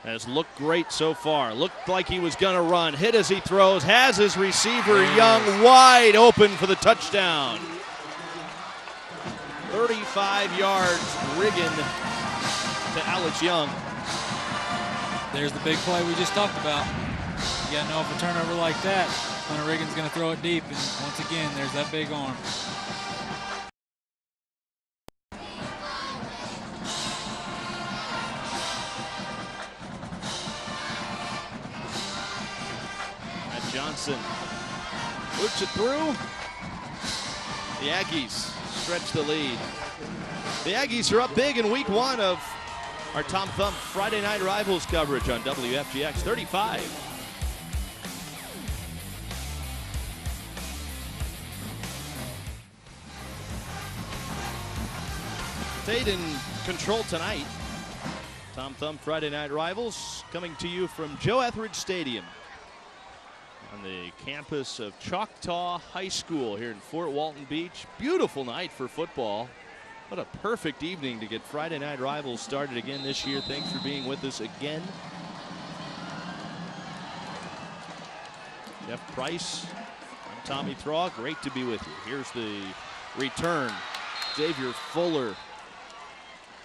has looked great so far. Looked like he was going to run. Hit as he throws. Has his receiver Young wide open for the touchdown. 35 yards, Riggin to Alex Young. There's the big play we just talked about. You got to know if a turnover like that, Hunter Riggins going to throw it deep. And once again, there's that big arm. Matt Johnson boots it through. The Aggies stretch the lead. The Aggies are up big in week 1 of our Tom Thumb Friday Night Rivals coverage on WFGX 35. Tate in control tonight. Tom Thumb Friday Night Rivals coming to you from Joe Etheridge Stadium on the campus of Choctaw High School here in Fort Walton Beach. Beautiful night for football. What a perfect evening to get Friday Night Rivals started again this year. Thanks for being with us again. Jeff Price, I'm Tommy Thraw. Great to be with you. Here's the return. Xavier Fuller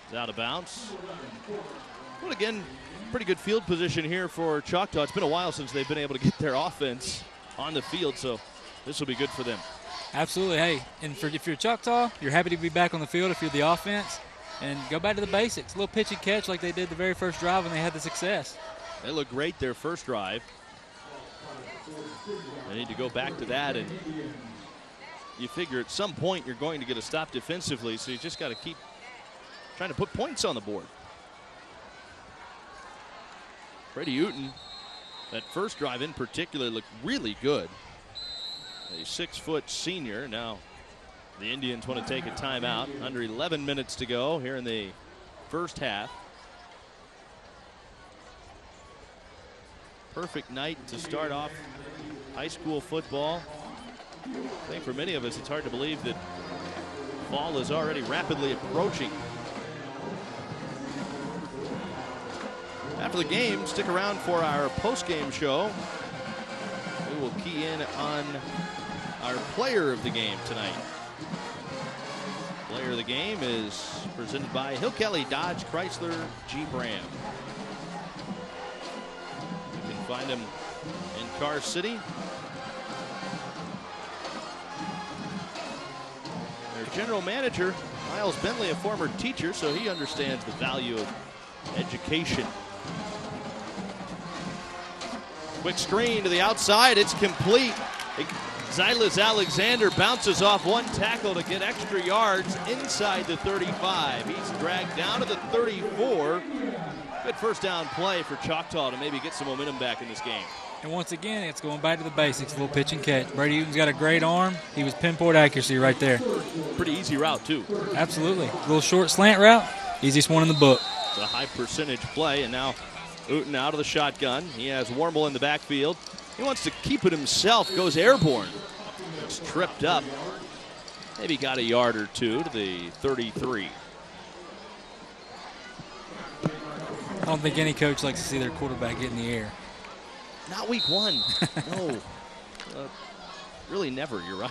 is out of bounds. Well, again, pretty good field position here for Choctaw. It's been a while since they've been able to get their offense on the field, so this will be good for them. Absolutely. Hey, and if you're Choctaw, you're happy to be back on the field if you're the offense. And go back to the basics. A little pitch and catch like they did the very first drive when they had the success. They looked great their first drive. They need to go back to that, and you figure at some point you're going to get a stop defensively, so you just got to keep trying to put points on the board. Freddie Uten, that first drive in particular, looked really good. A 6-foot senior. Now the Indians want to take a timeout. Under 11 minutes to go here in the first half. Perfect night to start off high school football. I think for many of us, it's hard to believe that fall is already rapidly approaching. After the game, stick around for our post-game show. We will key in on our player of the game tonight. Player of the game is presented by Hill Kelly Dodge Chrysler Jeep Ram. You can find him in Car City. Their general manager, Miles Bentley, a former teacher, so he understands the value of education. Quick screen to the outside, it's complete. Zylis Alexander bounces off one tackle to get extra yards inside the 35. He's dragged down to the 34. Good first down play for Choctaw to maybe get some momentum back in this game. And once again, it's going back to the basics, a little pitch and catch. Brady Eaton's got a great arm. He was pinpoint accuracy right there. Pretty easy route, too. Absolutely. A little short slant route, easiest one in the book. It's a high percentage play, and now Uten out of the shotgun. He has Warmel in the backfield. He wants to keep it himself, goes airborne. It's tripped up. Maybe got a yard or two to the 33. I don't think any coach likes to see their quarterback get in the air. Not week one. No. Really never, you're right.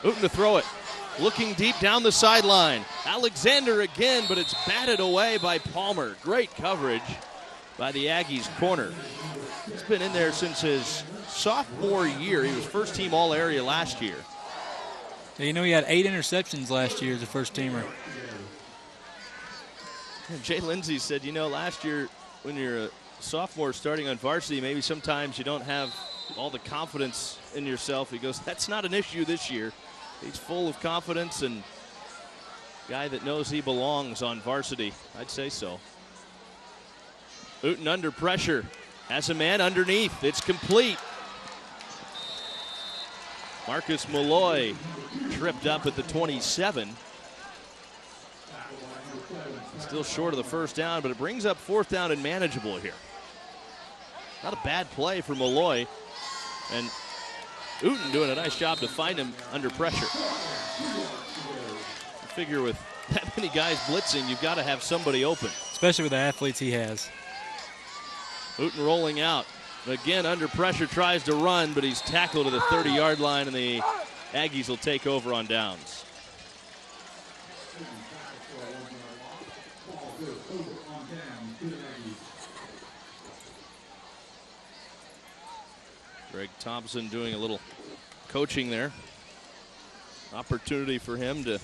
Uten to throw it. Looking deep down the sideline. Alexander again, but it's batted away by Palmer. Great coverage by the Aggies corner. He's been in there since his sophomore year. He was first team All-Area last year. Yeah, you know, he had 8 interceptions last year as a first teamer. And Jay Lindsay said, you know, last year when you're a sophomore starting on varsity, maybe sometimes you don't have all the confidence in yourself. He goes, that's not an issue this year. He's full of confidence and guy that knows he belongs on varsity. I'd say so. Uten under pressure. Has a man underneath. It's complete. Marcus Malloy tripped up at the 27. Still short of the first down, but it brings up fourth down and manageable here. Not a bad play for Malloy. And Uten doing a nice job to find him under pressure. I figure with that many guys blitzing, you've got to have somebody open. Especially with the athletes he has. Uten rolling out. Again, under pressure, tries to run, but he's tackled to the 30-yard line, and the Aggies will take over on downs. Greg Thompson doing a little coaching there. Opportunity for him to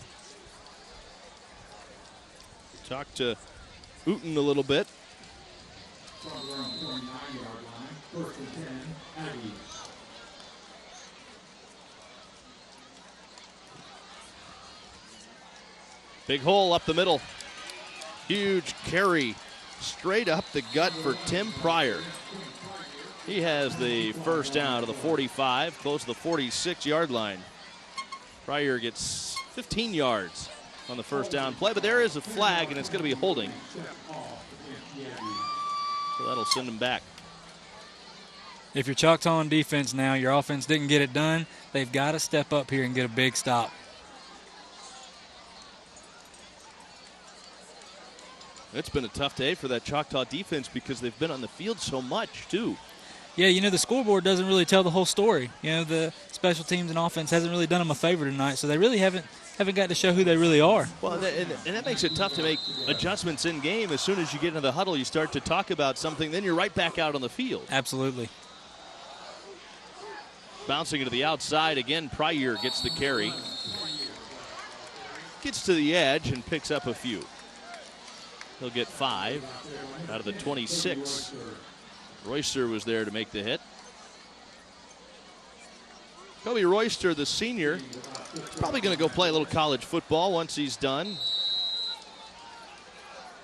talk to Uten a little bit. Big hole up the middle. Huge carry straight up the gut for Tim Pryor. He has the first down to the 45, close to the 46-yard line. Pryor gets 15 yards on the first down play, but there is a flag, and it's going to be holding. So that'll send him back. If you're Choctaw on defense now, your offense didn't get it done, they've got to step up here and get a big stop. It's been a tough day for that Choctaw defense because they've been on the field so much, too. Yeah, you know, the scoreboard doesn't really tell the whole story. You know, the special teams and offense hasn't really done them a favor tonight, so they really haven't got to show who they really are. Well, and that makes it tough to make adjustments in game. As soon as you get into the huddle, you start to talk about something, then you're right back out on the field. Absolutely. Bouncing into the outside again, Pryor gets the carry. Gets to the edge and picks up a few. He'll get 5 out of the 26. Royster was there to make the hit. Kobe Royster, the senior, is probably going to go play a little college football once he's done.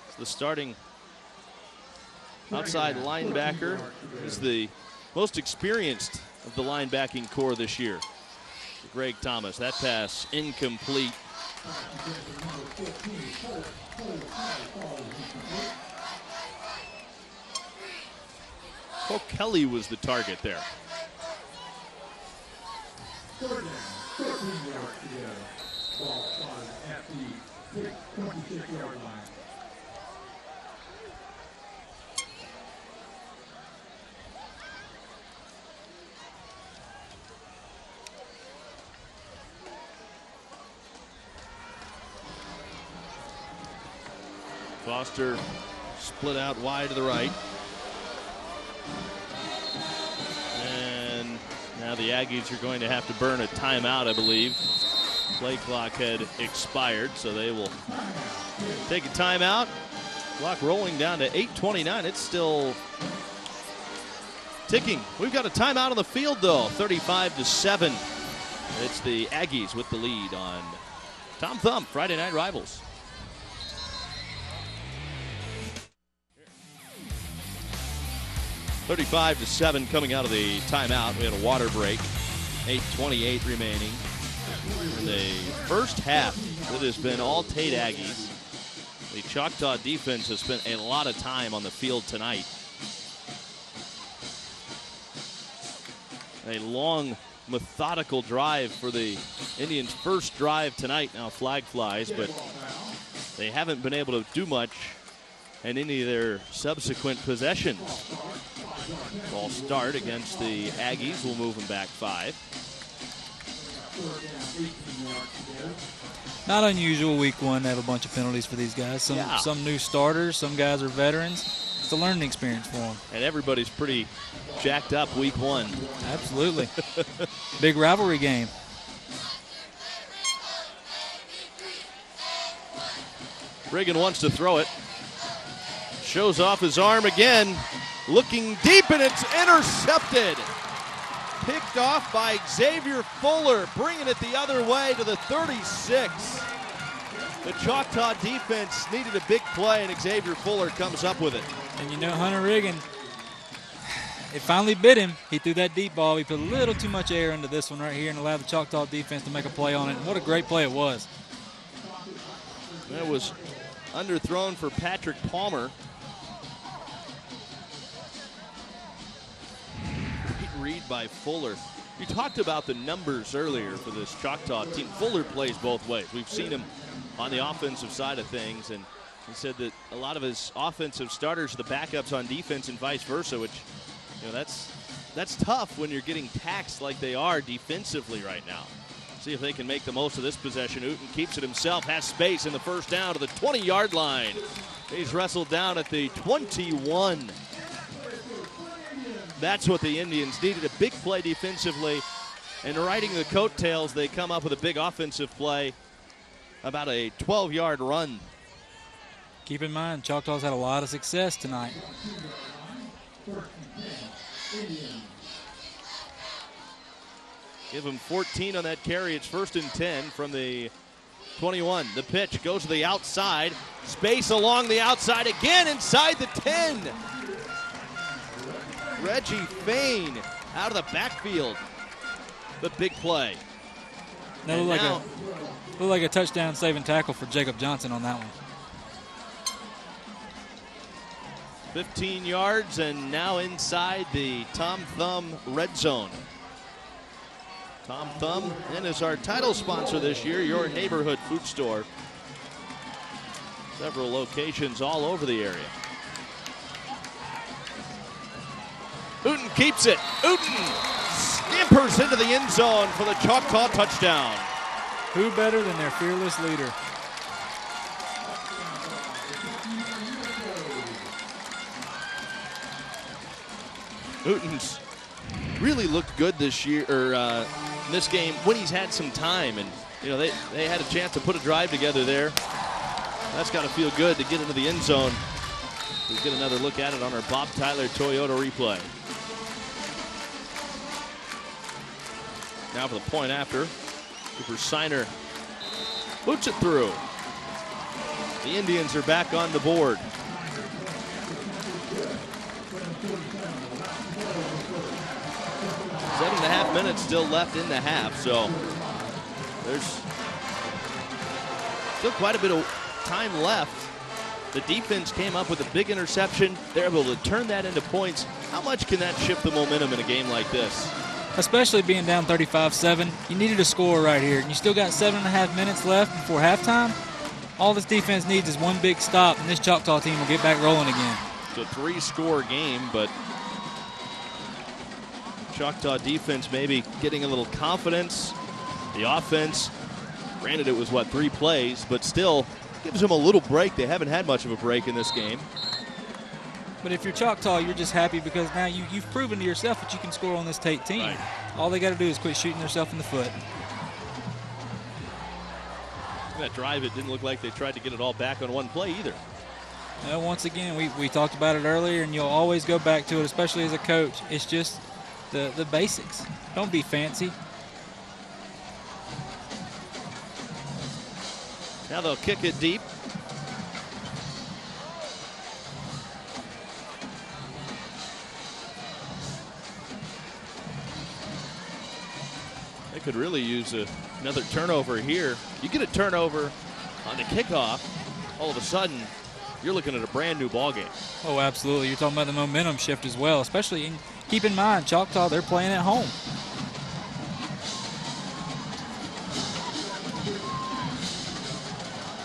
It's the starting outside linebacker. He's the most experienced of the linebacking core this year. Greg Thomas, that pass incomplete. Cole Kelly was the target there. Foster split out wide to the right. And now the Aggies are going to have to burn a timeout, I believe. Play clock had expired, so they will take a timeout. Clock rolling down to 8:29. It's still ticking. We've got a timeout on the field, though. 35-7. It's the Aggies with the lead on Tom Thumb, Friday Night Rivals. (35-7) coming out of the timeout. We had a water break. 8:28 remaining. In the first half, it has been all Tate Aggies. The Choctaw defense has spent a lot of time on the field tonight. A long, methodical drive for the Indians' first drive tonight. Now flag flies, but they haven't been able to do much in any of their subsequent possessions. Ball start against the Aggies. We'll move them back 5. Not unusual week one to have a bunch of penalties for these guys. Some new starters, some guys are veterans. It's a learning experience for them. And everybody's pretty jacked up week one. Absolutely. Big rivalry game. Reagan wants to throw it. Shows off his arm again. Looking deep, and it's intercepted. Picked off by Xavier Fuller, bringing it the other way to the 36. The Choctaw defense needed a big play, and Xavier Fuller comes up with it. And you know, Hunter Reagan, it finally bit him. He threw that deep ball. He put a little too much air into this one right here and allowed the Choctaw defense to make a play on it. And what a great play it was. That was underthrown for Patrick Palmer. Read by Fuller. You talked about the numbers earlier for this Choctaw team. Fuller plays both ways. We've seen him on the offensive side of things, and he said that a lot of his offensive starters are the backups on defense and vice versa, which, you know, that's tough when you're getting taxed like they are defensively right now. See if they can make the most of this possession. Uten keeps it himself, has space in the first down to the 20-yard line. He's wrestled down at the 21. That's what the Indians needed, a big play defensively. And riding the coattails, they come up with a big offensive play, about a 12-yard run. Keep in mind, Choctaw's had a lot of success tonight. Give him 14 on that carry. It's 1st and 10 from the 21. The pitch goes to the outside. Space along the outside again inside the 10. Reggie Fain out of the backfield. The big play. That looked like a touchdown saving tackle for Jacob Johnson on that one. 15 yards and now inside the Tom Thumb red zone. Tom Thumb, and is our title sponsor this year, your neighborhood food store. Several locations all over the area. Uten keeps it. Uten scampers into the end zone for the Choctaw touchdown. Who better than their fearless leader? Uten's really looked good this year, or in this game when he's had some time, and you know they had a chance to put a drive together there. That's got to feel good to get into the end zone. We'll get another look at it on our Bob Tyler Toyota replay. Now for the point after. Cooper Signer boots it through. The Indians are back on the board. Seven and a half minutes still left in the half, so there's Still quite a bit of time left. The defense came up with a big interception. They're able to turn that into points. How much can that shift the momentum in a game like this? Especially being down 35-7. You needed a score right here. You still got 7.5 minutes left before halftime. All this defense needs is one big stop, and this Choctaw team will get back rolling again. It's a 3-score game, but Choctaw defense maybe getting a little confidence. The offense, granted it was, 3 plays, but still gives them a little break. They haven't had much of a break in this game. But if you're Choctaw, you're just happy because now you've proven to yourself that you can score on this Tate team. Right. All they got to do is quit shooting themselves in the foot. That drive, it didn't look like they tried to get it all back on one play either. Once again, we talked about it earlier, and you'll always go back to it, especially as a coach. It's just the basics. Don't be fancy. Now they'll kick it deep. They could really use another turnover here. You get a turnover on the kickoff, all of a sudden, you're looking at a brand new ball game. Oh, absolutely. You're talking about the momentum shift as well, especially keep in mind, Choctaw, they're playing at home.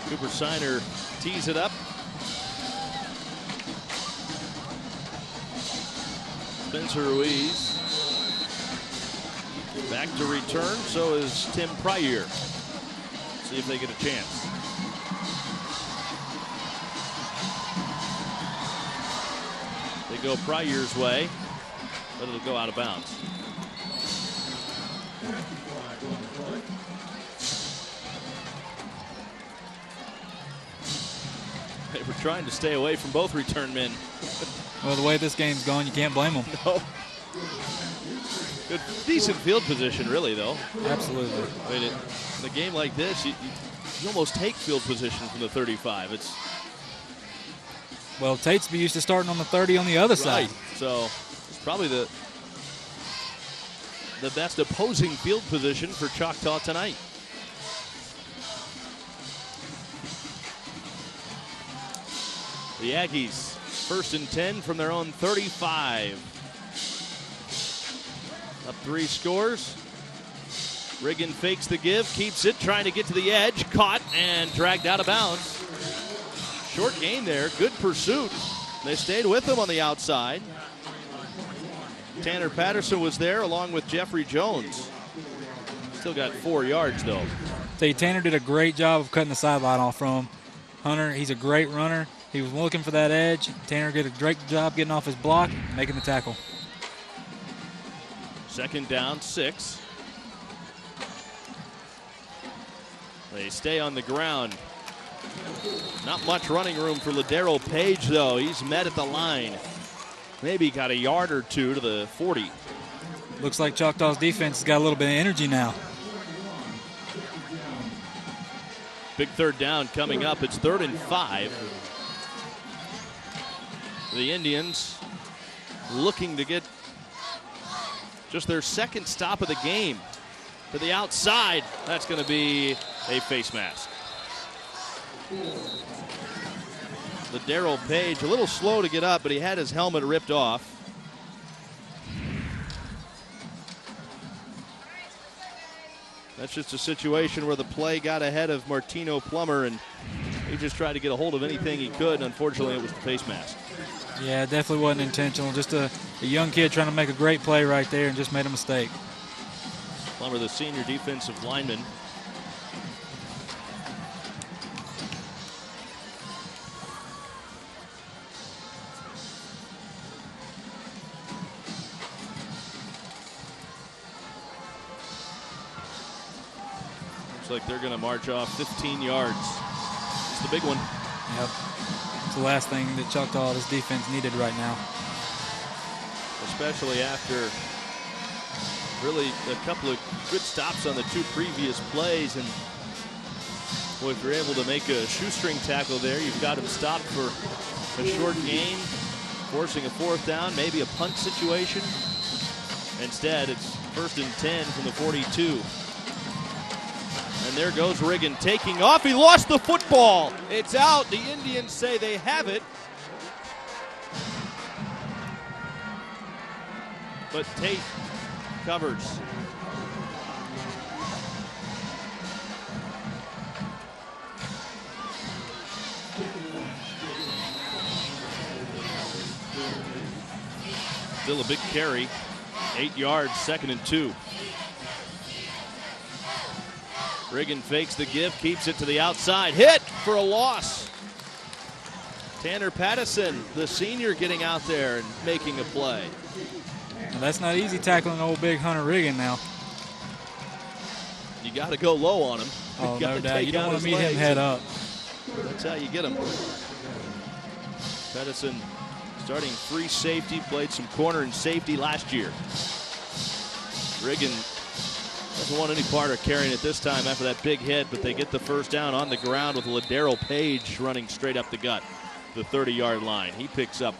Cooper Siner tees it up. Spencer Ruiz back to return. So is Tim Pryor. See if they get a chance. They go Pryor's way, but it'll go out of bounds. They were trying to stay away from both return men. Well, the way this game's going, you can't blame them. No. Good, decent field position, really, though. Absolutely. I mean, in a game like this, you almost take field position from the 35. It's well, Tatesby used to starting on the 30 on the other side. So it's probably the best opposing field position for Choctaw tonight. The Aggies, 1st and 10 from their own 35. Up 3 scores. Riggin fakes the give, keeps it, trying to get to the edge, caught and dragged out of bounds. Short game there, good pursuit. They stayed with him on the outside. Tanner Patterson was there along with Jeffrey Jones. Still got 4 yards though. Tell you, Tanner did a great job of cutting the sideline off from him. Hunter, he's a great runner. He was looking for that edge. Tanner did a great job getting off his block, making the tackle. 2nd down, 6. They stay on the ground. Not much running room for Ladero Page, though. He's met at the line. Maybe got a yard or 2 to the 40. Looks like Choctaw's defense has got a little bit of energy now. Big 3rd down coming up. It's 3rd and 5. The Indians looking to get just their 2nd stop of the game. To the outside, that's going to be a face mask. Ladero Page, a little slow to get up, but he had his helmet ripped off. That's just a situation where the play got ahead of Martino Plummer, and he just tried to get a hold of anything he could, and unfortunately it was the face mask. Yeah, it definitely wasn't intentional. Just a young kid trying to make a great play right there and just made a mistake. Plummer, the senior defensive lineman. Looks like they're going to march off 15 yards. It's the big one. Yep. It's the last thing that Choctaw, this defense, needed right now. Especially after really a couple of good stops on the 2 previous plays. And boy, if you're able to make a shoestring tackle there, you've got him stopped for a short gain, forcing a 4th down, maybe a punt situation. Instead, it's 1st and 10 from the 42. And there goes Riggin taking off. He lost the football. It's out. The Indians say they have it. But Tate covers. Still a big carry. 8 yards, 2nd and 2. Riggin fakes the give, keeps it to the outside. Hit for a loss. Tanner Pattison, the senior, getting out there and making a play. Well, that's not easy tackling old big Hunter Riggin now. You got to go low on him. Oh, no doubt. You don't want to meet him head up. That's how you get him. Pattison starting free safety, played some corner and safety last year. Riggin doesn't want any part of carrying it this time after that big hit, but they get the first down on the ground with Ladero Page running straight up the gut, the 30-yard line. He picks up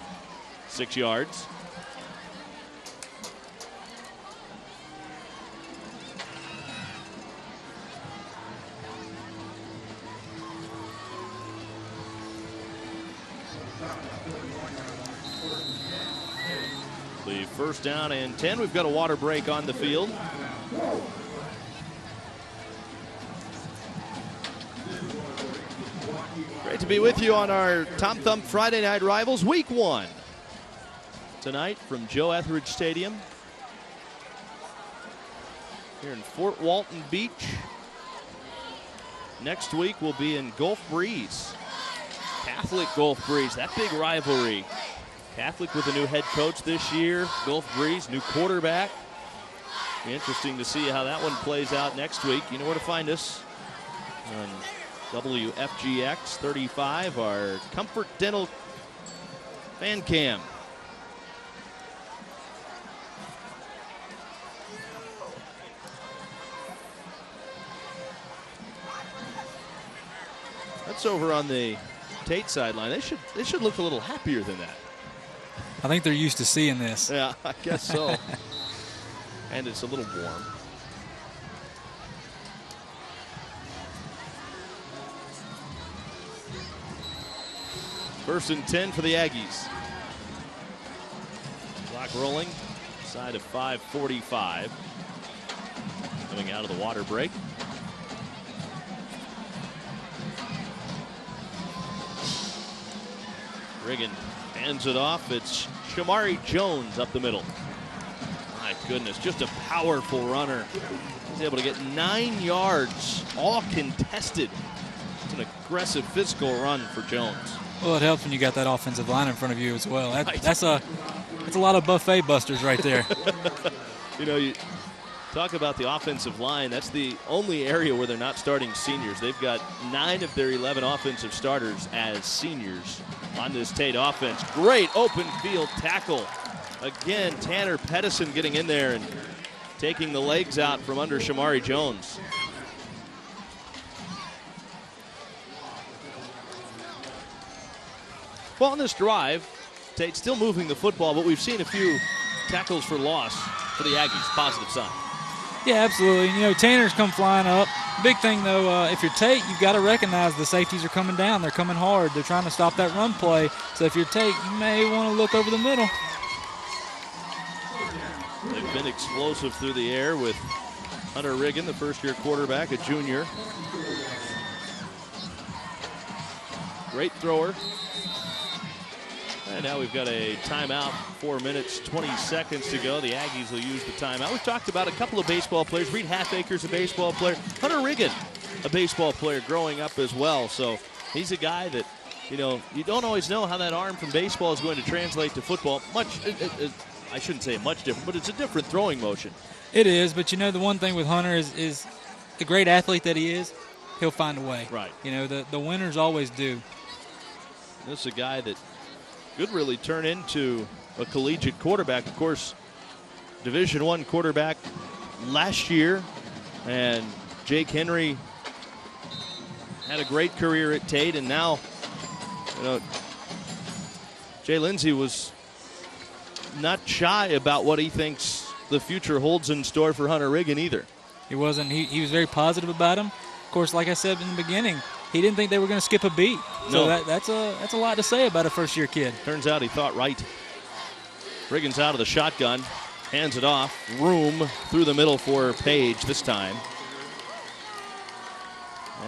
6 yards. The first down and 10. We've got a water break on the field. Great to be with you on our Tom Thumb Friday Night Rivals Week 1. Tonight from Joe Etheridge Stadium here in Fort Walton Beach. Next week we'll be in Gulf Breeze. Catholic Gulf Breeze, that big rivalry. Catholic with a new head coach this year. Gulf Breeze, new quarterback. Be interesting to see how that one plays out next week. You know where to find us on Wfgx 35, our Comfort Dental fan cam. That's over on the Tate sideline. They should look a little happier than that. I think they're used to seeing this. Yeah, I guess so. And it's a little warm. First and 10 for the Aggies. Clock rolling. Side of 5:45. Coming out of the water break. Riggin hands it off. It's Shamari Jones up the middle. My goodness, just a powerful runner. He's able to get 9 yards, all contested. It's an aggressive physical run for Jones. Well, it helps when you got that offensive line in front of you as well. Right. That's a lot of buffet busters right there. You know, you talk about the offensive line. That's the only area where they're not starting seniors. They've got 9 of their 11 offensive starters as seniors on this Tate offense. Great open field tackle. Again, Tanner Pattison getting in there and taking the legs out from under Shamari Jones. Well, on this drive, Tate still moving the football, but we've seen a few tackles for loss for the Aggies. Positive sign. Yeah, absolutely. You know, Tanner's come flying up. Big thing, though, if you're Tate, you've got to recognize the safeties are coming down. They're coming hard. They're trying to stop that run play. So if you're Tate, you may want to look over the middle. They've been explosive through the air with Hunter Riggin, the first-year quarterback, a junior. Great thrower. And now we've got a timeout, 4 minutes, 20 seconds to go. The Aggies will use the timeout. We've talked about a couple of baseball players. Reed Halfaker's a baseball player. Hunter Riggin, a baseball player growing up as well. So he's a guy that, you know, you don't always know how that arm from baseball is going to translate to football. I shouldn't say much different, but it's a different throwing motion. It is, but you know, the one thing with Hunter is the great athlete that he is, he'll find a way. Right. You know, the winners always do. This is a guy that could really turn into a collegiate quarterback. Of course, Division I quarterback last year, and Jake Henry had a great career at Tate, and now, you know, Jay Lindsay was not shy about what he thinks the future holds in store for Hunter Riggin either. He wasn't. He was very positive about him. Of course, like I said in the beginning, he didn't think they were going to skip a beat. So that's a lot to say about a first-year kid. Turns out he thought right. Riggins out of the shotgun, hands it off. Room through the middle for Page this time.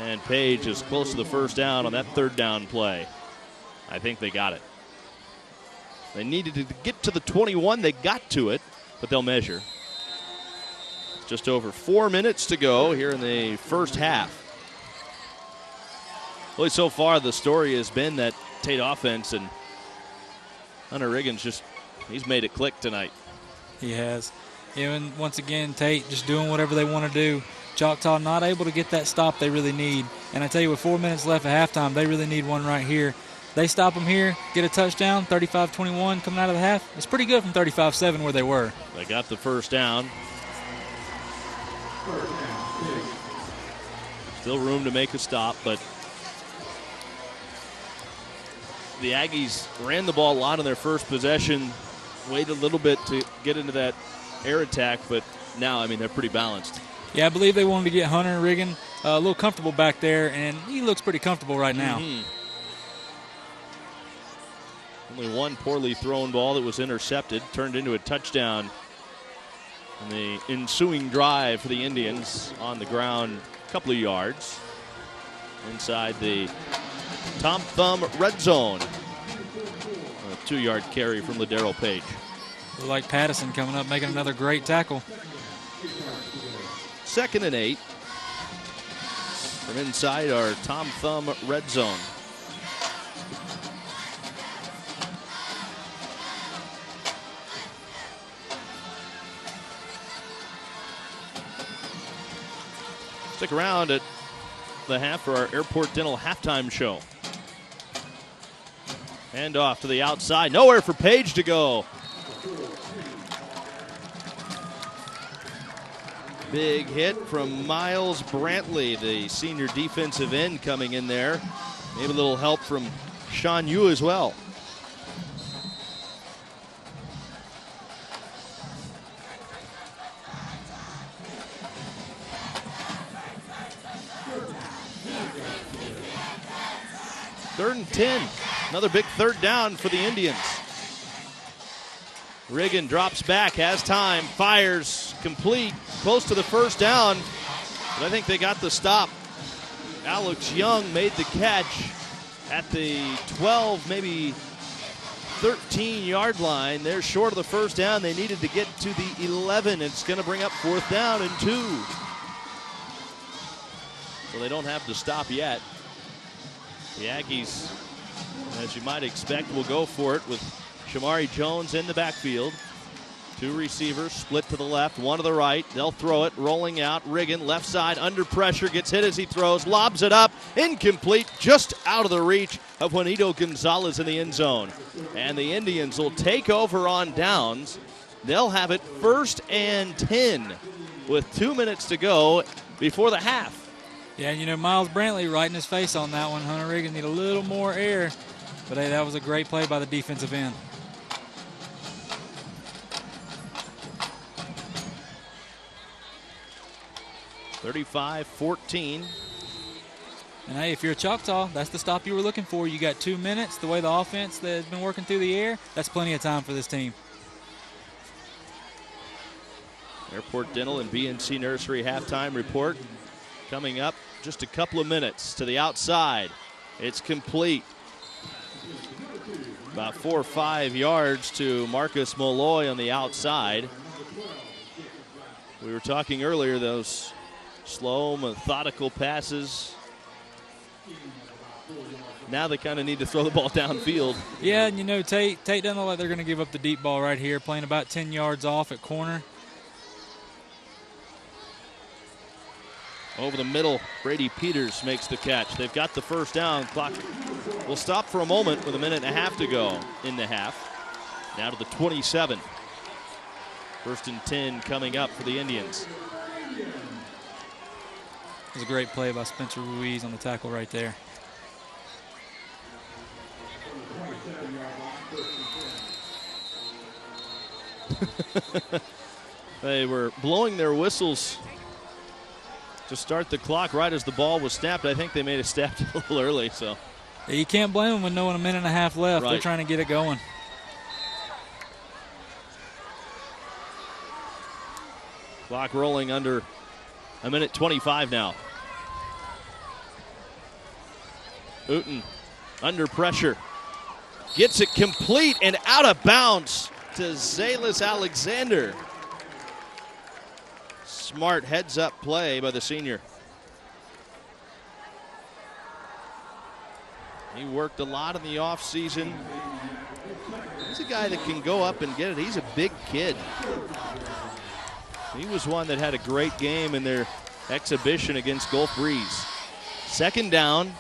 And Page is close to the first down on that third down play. I think they got it. They needed to get to the 21. They got to it, but they'll measure. Just over 4 minutes to go here in the first half. Really, so far, the story has been that Tate offense and Hunter Riggins he's made it click tonight. He has. And once again, Tate just doing whatever they want to do. Choctaw not able to get that stop they really need. And I tell you, with 4 minutes left at halftime, they really need one right here. They stop them here, get a touchdown, 35-21 coming out of the half. It's pretty good from 35-7 where they were. They got the first down. Still room to make a stop, but the Aggies ran the ball a lot on their first possession, waited a little bit to get into that air attack, but now, they're pretty balanced. Yeah, I believe they wanted to get Hunter and Riggin a little comfortable back there, and he looks pretty comfortable right now. Mm-hmm. Only one poorly thrown ball that was intercepted, turned into a touchdown in the ensuing drive for the Indians on the ground, a couple of yards inside the Tom Thumb red zone. A 2-yard carry from Ladero Page. Like Pattison coming up, making another great tackle. 2nd and 8 from inside our Tom Thumb red zone. Stick around at the half for our Airport Dental halftime show. Hand off to the outside. Nowhere for Page to go. Big hit from Miles Brantley, the senior defensive end coming in there. Maybe a little help from Sean Yu as well. Third and 10. Another big third down for the Indians. Riggin drops back, has time, fires, complete, close to the first down. But I think they got the stop. Alex Young made the catch at the 12, maybe 13-yard line. They're short of the first down. They needed to get to the 11. It's going to bring up 4th down and 2. So they don't have to stop yet. The Aggies, as you might expect, will go for it with Shamari Jones in the backfield. 2 receivers split to the left, 1 to the right. They'll throw it, rolling out. Riggin, left side, under pressure, gets hit as he throws, lobs it up, incomplete, just out of the reach of Juanito Gonzalez in the end zone. And the Indians will take over on downs. They'll have it 1st and 10 with 2 minutes to go before the half. Yeah, Miles Brantley right in his face on that one. Hunter Riggin need a little more air. But, hey, that was a great play by the defensive end. (35-14). And, hey, if you're a Choctaw, that's the stop you were looking for. You got 2 minutes. The way the offense that has been working through the air, that's plenty of time for this team. Airport Dental and BNC Nursery halftime report coming up just a couple of minutes. To the outside. It's complete. About 4 or 5 yards to Marcus Molloy on the outside. We were talking earlier, those slow, methodical passes. Now they kind of need to throw the ball downfield. Yeah, and Tate doesn't look like they're going to give up the deep ball right here, playing about 10 yards off at corner. Over the middle, Brady Peters makes the catch. They've got the first down. Clock will stop for a moment with 1.5 minutes to go in the half. Now to the 27. 1st and 10 coming up for the Indians. It was a great play by Spencer Ruiz on the tackle right there. They were blowing their whistles to start the clock right as the ball was snapped. I think they may have snapped it a little early. So You can't blame them with knowing a minute and a half left. Right. They're trying to get it going. Clock rolling under a minute 25 now. Uten under pressure. Gets it complete and out of bounds to Zalis Alexander. Smart heads-up play by the senior. He worked a lot in the offseason. He's a guy that can go up and get it. He's a big kid. He was one that had a great game in their exhibition against Gulf Breeze. Second down.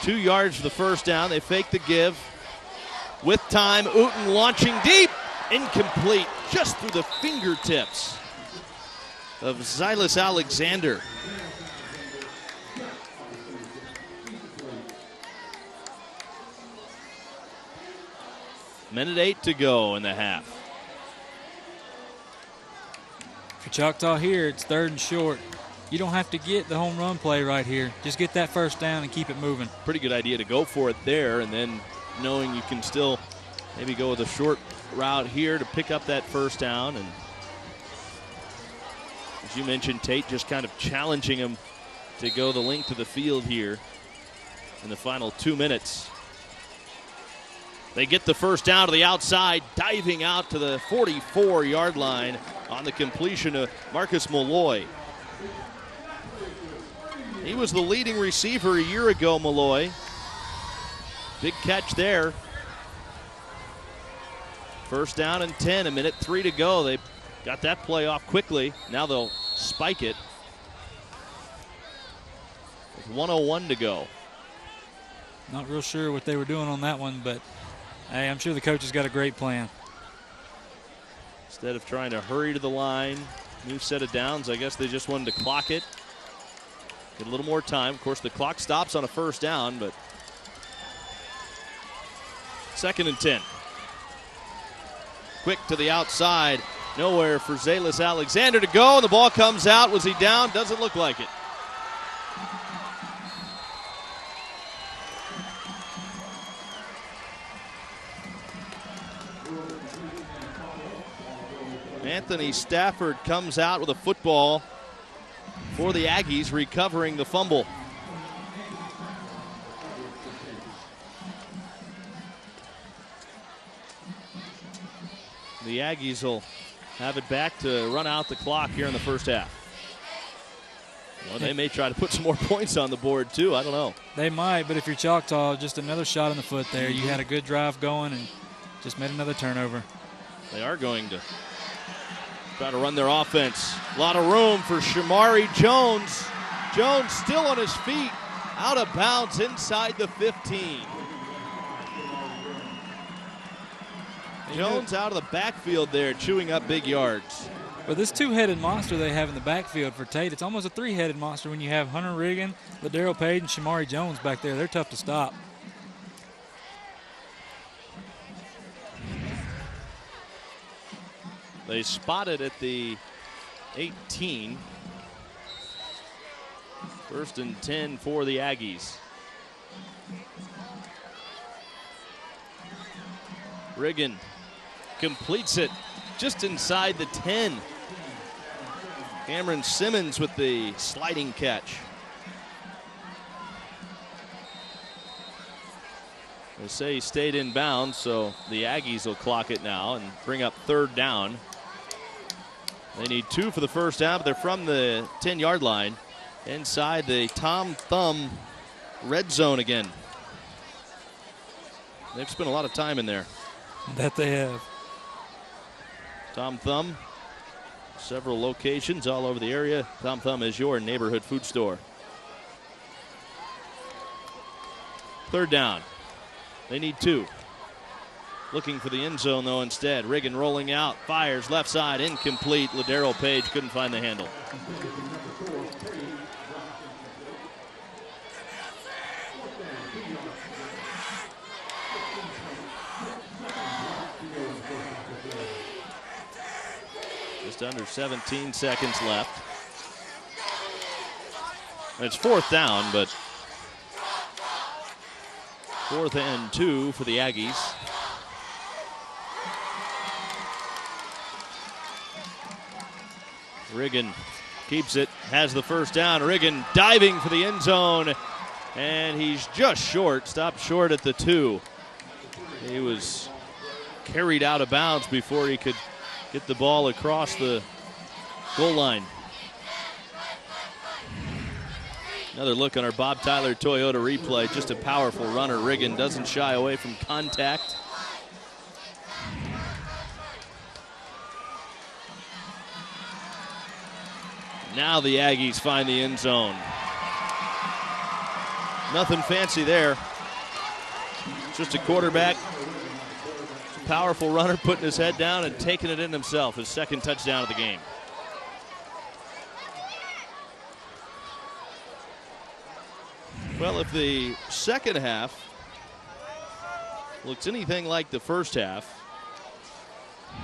2 yards for the first down. They fake the give. With time, Uten launching deep. Incomplete. Just through the fingertips of Zalis Alexander. Minute 8 to go in the half. For Choctaw here, it's 3rd and short. You don't have to get the home run play right here. Just get that first down and keep it moving. Pretty good idea to go for it there, and then knowing you can still maybe go with a short route here to pick up that first down. And as you mentioned, Tate just kind of challenging him to go the length of the field here in the final 2 minutes. They get the first down to the outside, diving out to the 44-yard line on the completion of Marcus Malloy. He was the leading receiver a year ago, Malloy. Big catch there. First down and 10, a minute 3 to go. They got that play off quickly. Now they'll spike it with 1:01 to go. Not real sure what they were doing on that one, but hey, I'm sure the coach has got a great plan. Instead of trying to hurry to the line, new set of downs, I guess they just wanted to clock it. Get a little more time. Of course, the clock stops on a first down, but 2nd and 10. Quick to the outside. Nowhere for Zalis Alexander to go, and the ball comes out. Was he down? Doesn't look like it. Anthony Stafford comes out with a football for the Aggies, recovering the fumble. The Aggies will have it back to run out the clock here in the first half. Well, they may try to put some more points on the board too. I don't know. They might, but if you're Choctaw, just another shot in the foot there. You had a good drive going and just made another turnover. They are going to try to run their offense. A lot of room for Shamari Jones. Jones still on his feet, out of bounds inside the 15. Jones out of the backfield there, chewing up big yards. But this two-headed monster they have in the backfield for Tate, it's almost a three-headed monster when you have Hunter Riggin, Ladero Page, and Shamari Jones back there. They're tough to stop. They spotted at the 18. 1st and 10 for the Aggies. Riggin completes it just inside the 10. Cameron Simmons with the sliding catch. They say he stayed in bounds, so the Aggies will clock it now and bring up 3rd down. They need 2 for the first down, but they're from the 10-yard line inside the Tom Thumb red zone again. They've spent a lot of time in there. That they have. Tom Thumb, several locations all over the area. Tom Thumb is your neighborhood food store. 3rd down. They need 2. Looking for the end zone, though, instead. Riggin rolling out, fires left side, incomplete. Ladero Page couldn't find the handle. Just under 17 seconds left. It's 4th down, but 4th and 2 for the Aggies. Riggin keeps it, has the first down. Riggin diving for the end zone, and he's just short, stopped short at the 2. He was carried out of bounds before he could get the ball across the goal line. Another look on our Bob Tyler Toyota replay. Just a powerful runner. Riggin doesn't shy away from contact. Now the Aggies find the end zone. Nothing fancy there. Just a quarterback, powerful runner, putting his head down and taking it in himself. His 2nd touchdown of the game. Well, if the second half looks anything like the first half,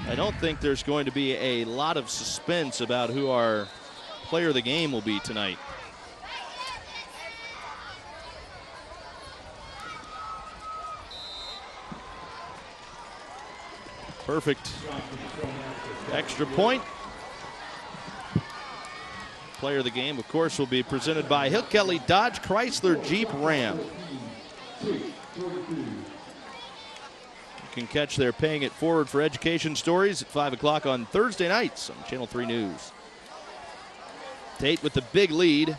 I don't think there's going to be a lot of suspense about who our player of the game will be tonight. Perfect extra point. Player of the game, of course, will be presented by Hill Kelly Dodge Chrysler Jeep Ram. You can catch their Paying It Forward for Education stories at 5 o'clock on Thursday nights on Channel 3 News. Tate with the big lead.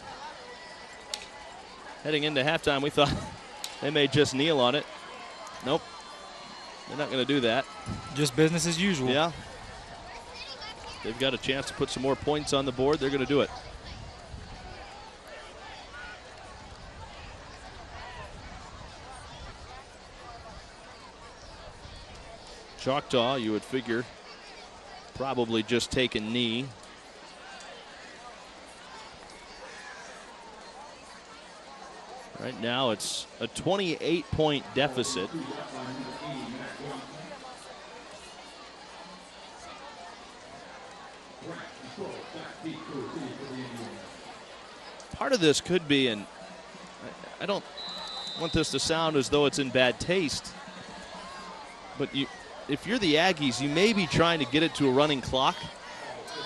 Heading into halftime, we thought they may just kneel on it. Nope. They're not going to do that. Just business as usual. Yeah. They've got a chance to put some more points on the board. They're going to do it. Choctaw, you would figure, probably just take a knee. Right now it's a 28-point deficit. Part of this could be, and I don't want this to sound as though it's in bad taste, but if you're the Aggies, you may be trying to get it to a running clock.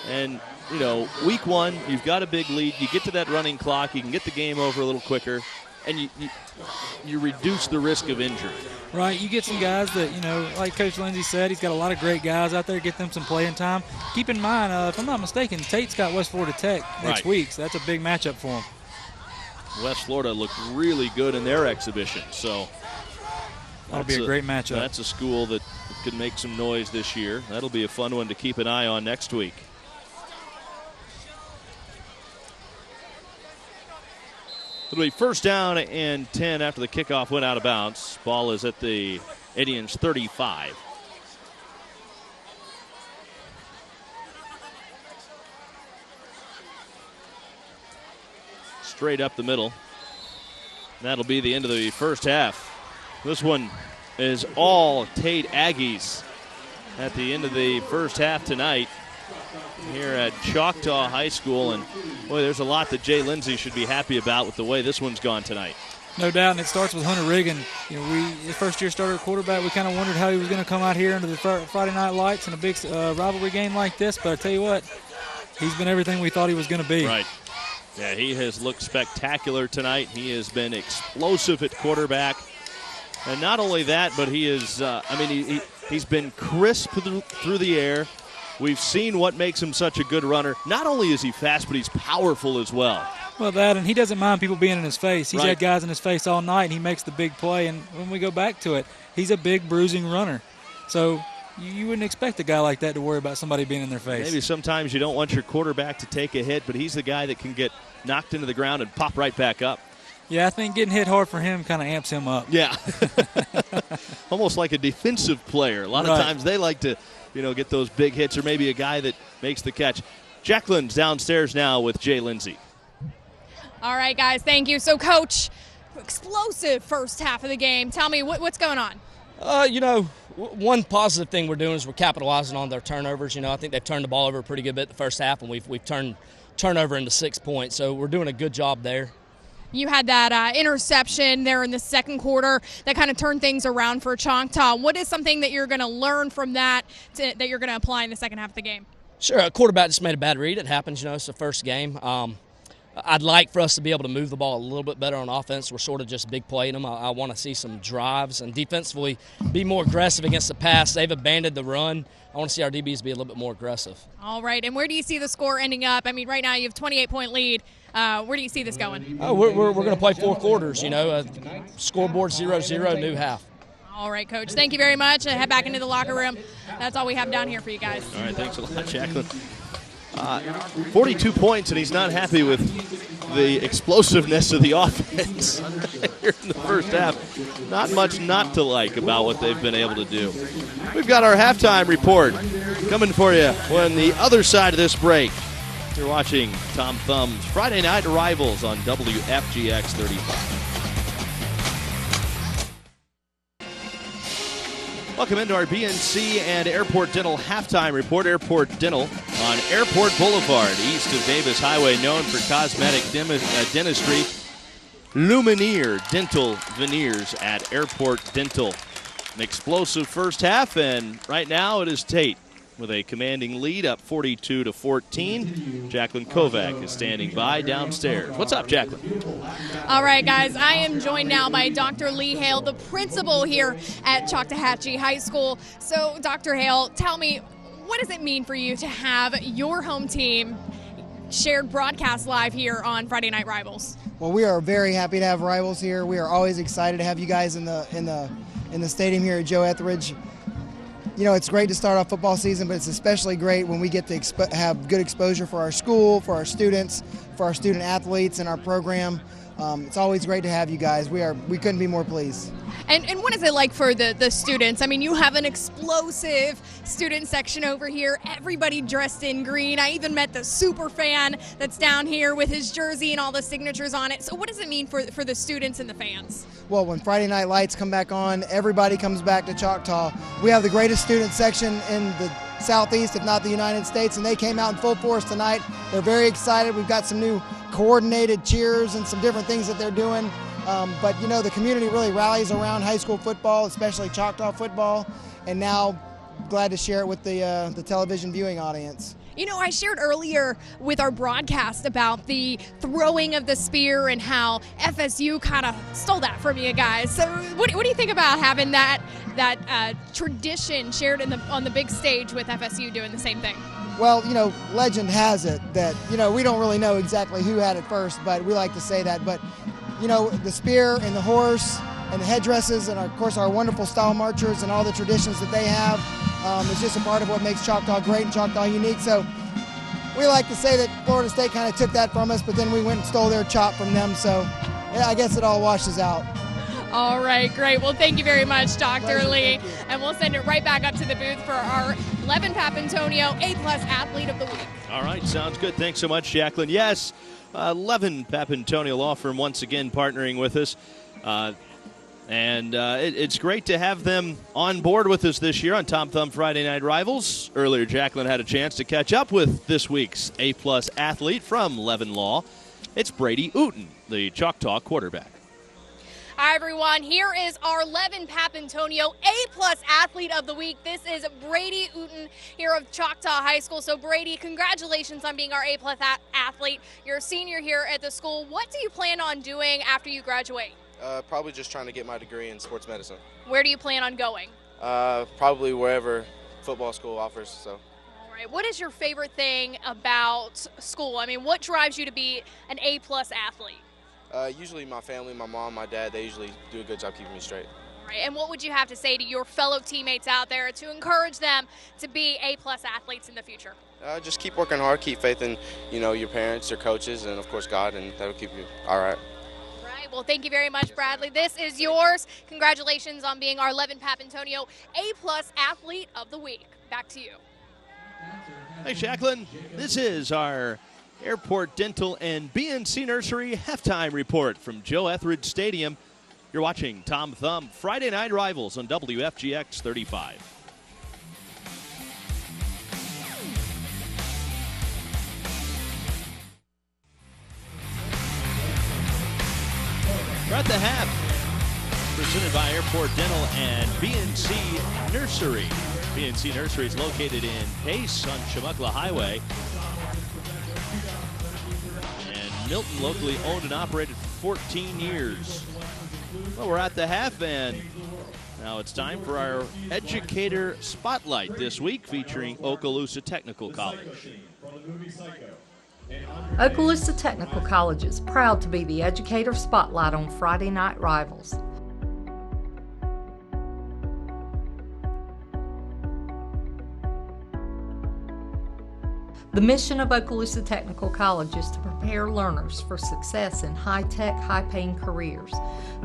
And, you know, week 1, you've got a big lead. You get to that running clock, you can get the game over a little quicker, and you reduce the risk of injury. Right, you get some guys that, you know, like Coach Lindsey said, he's got a lot of great guys out there, get them some playing time. Keep in mind, if I'm not mistaken, Tate's got West Florida Tech next week, so that's a big matchup for him. West Florida looked really good in their exhibition, so that'll be a great matchup. That's a school that could make some noise this year. That'll be a fun one to keep an eye on next week. It'll be 1st down and 10 after the kickoff went out of bounds. Ball is at the Indians' 35. Straight up the middle. That'll be the end of the first half. This one is all Tate Aggies at the end of the first half tonight here at Choctaw High School. And, boy, there's a lot that Jay Lindsey should be happy about with the way this one's gone tonight. No doubt, and it starts with Hunter Riggin. You know, the first-year starter quarterback, we kind of wondered how he was going to come out here under the Friday night lights in a big rivalry game like this. But I tell you what, he's been everything we thought he was going to be. Right. Yeah, he has looked spectacular tonight. He has been explosive at quarterback. And not only that, but he is, he's been crisp through the air. We've seen what makes him such a good runner. Not only is he fast, but he's powerful as well. Well, that, and he doesn't mind people being in his face. He's had guys in his face all night, and he makes the big play. And when we go back to it, he's a big, bruising runner. So you wouldn't expect a guy like that to worry about somebody being in their face. Maybe sometimes you don't want your quarterback to take a hit, but he's the guy that can get knocked into the ground and pop right back up. Yeah, I think getting hit hard for him kind of amps him up. Yeah. Almost like a defensive player. A lot of times they like to, get those big hits, or maybe a guy that makes the catch. Jacqueline's downstairs now with Jay Lindsey. All right, guys, thank you. So, Coach, explosive first half of the game. Tell me, what's going on? One positive thing we're doing is we're capitalizing on their turnovers. I think they've turned the ball over a pretty good bit the first half, and we've turned turnover into 6 points. So we're doing a good job there. You had that interception there in the second quarter that kind of turned things around for Choctaw. What is something that you're going to learn from that that you're going to apply in the second half of the game? Sure, a quarterback just made a bad read. It happens, it's the first game. I'd like for us to be able to move the ball a little bit better on offense. We're sort of just big playing them. I want to see some drives and defensively be more aggressive against the pass. They've abandoned the run. I want to see our DBs be a little bit more aggressive. All right, and where do you see the score ending up? I mean, right now you have a 28-point lead. Where do you see this going? We're going to play 4 quarters, scoreboard 0-0, new half. All right, Coach. Thank you very much. Head back into the locker room. That's all we have down here for you guys. All right, thanks a lot, Jacqueline. 42 points, and he's not happy with the explosiveness of the offense here in the first half. Not much not to like about what they've been able to do. We've got our halftime report coming for you on the other side of this break. You're watching Tom Thumb's Friday Night Rivals on Wfgx 35. Welcome into our BNC and Airport Dental halftime report. Airport Dental on Airport Boulevard, east of Davis Highway, known for cosmetic dentistry. Lumineer Dental Veneers at Airport Dental. An explosive first half, and right now it is Tate with a commanding lead, up 42-14. Jacqueline Kovac is standing by downstairs. What's up, Jacqueline? All right, guys, I am joined now by Dr. Lee Hale, the principal here at Choctawhatchee High School. So, Dr. Hale, tell me, what does it mean for you to have your home team shared broadcast live here on Friday Night Rivals? Well, we are very happy to have Rivals here. We are always excited to have you guys in the stadium here at Joe Etheridge. It's great to start off football season, but it's especially great when we get to have good exposure for our school, for our students, for our student athletes in our program. It's always great to have you guys. We couldn't be more pleased. And what is it like for the students? I mean, you have an explosive student section over here, everybody dressed in green. I even met the super fan that's down here with his jersey and all the signatures on it. So what does it mean for the students and the fans? Well, when Friday Night Lights come back on, everybody comes back to Choctaw. We have the greatest student section in the Southeast, if not the United States, and they came out in full force tonight. They're very excited. We've got some new coordinated cheers and some different things that they're doing. But the community really rallies around high school football, especially Choctaw football, and now glad to share it with the television viewing audience. I shared earlier with our broadcast about the throwing of the spear and how FSU kind of stole that from you guys. So what do you think about having that tradition shared on the big stage with FSU doing the same thing? Well, legend has it that, we don't really know exactly who had it first, but we like to say that. But, the spear and the horse and the headdresses and, of course, our wonderful style marchers and all the traditions that they have is just a part of what makes Choctaw great and Choctaw unique. So we like to say that Florida State kind of took that from us, but then we went and stole their chop from them. So yeah, I guess it all washes out. All right, great. Well, thank you very much, Dr. Lee. And we'll send it right back up to the booth for our Levin Papantonio A-plus Athlete of the Week. All right, sounds good. Thanks so much, Jacqueline. Yes, Levin Papantonio Law Firm once again partnering with us. It's great to have them on board with us this year on Tom Thumb Friday Night Rivals. Earlier, Jacqueline had a chance to catch up with this week's A-plus athlete from Levin Law. It's Brady Uten, the Choctaw quarterback. Hi, everyone. Here is our Levin Papantonio A-plus Athlete of the Week. This is Brady Uten here of Choctaw High School. So, Brady, congratulations on being our A-plus athlete. You're a senior here at the school. What do you plan on doing after you graduate? Probably just trying to get my degree in sports medicine. Where do you plan on going? Probably wherever football school offers. So. All right. What is your favorite thing about school? I mean, what drives you to be an A-plus athlete? Usually my family, my mom, my dad, they usually do a good job keeping me straight. All right. And what would you have to say to your fellow teammates out there to encourage them to be A-plus athletes in the future? Just keep working hard, keep faith in, your parents, your coaches, and, of course, God, and that'll keep you all right. Well, thank you very much, Bradley. This is yours. Congratulations on being our Levin Papantonio A-plus Athlete of the Week. Back to you. Thanks, Jacqueline. This is our Airport Dental and BNC Nursery halftime report from Joe Etheridge Stadium. You're watching Tom Thumb Friday Night Rivals on WFGX 35. We're at the half. Presented by Airport Dental and BNC Nursery. BNC Nursery is located in Pace on Chumuckla Highway. And Milton, locally owned and operated for 14 years. Well, we're at the half, and now it's time for our Educator Spotlight this week, featuring Okaloosa Technical College. Okaloosa Technical College is proud to be the Educator Spotlight on Friday Night Rivals. The mission of Okaloosa Technical College is to prepare learners for success in high-tech, high-paying careers.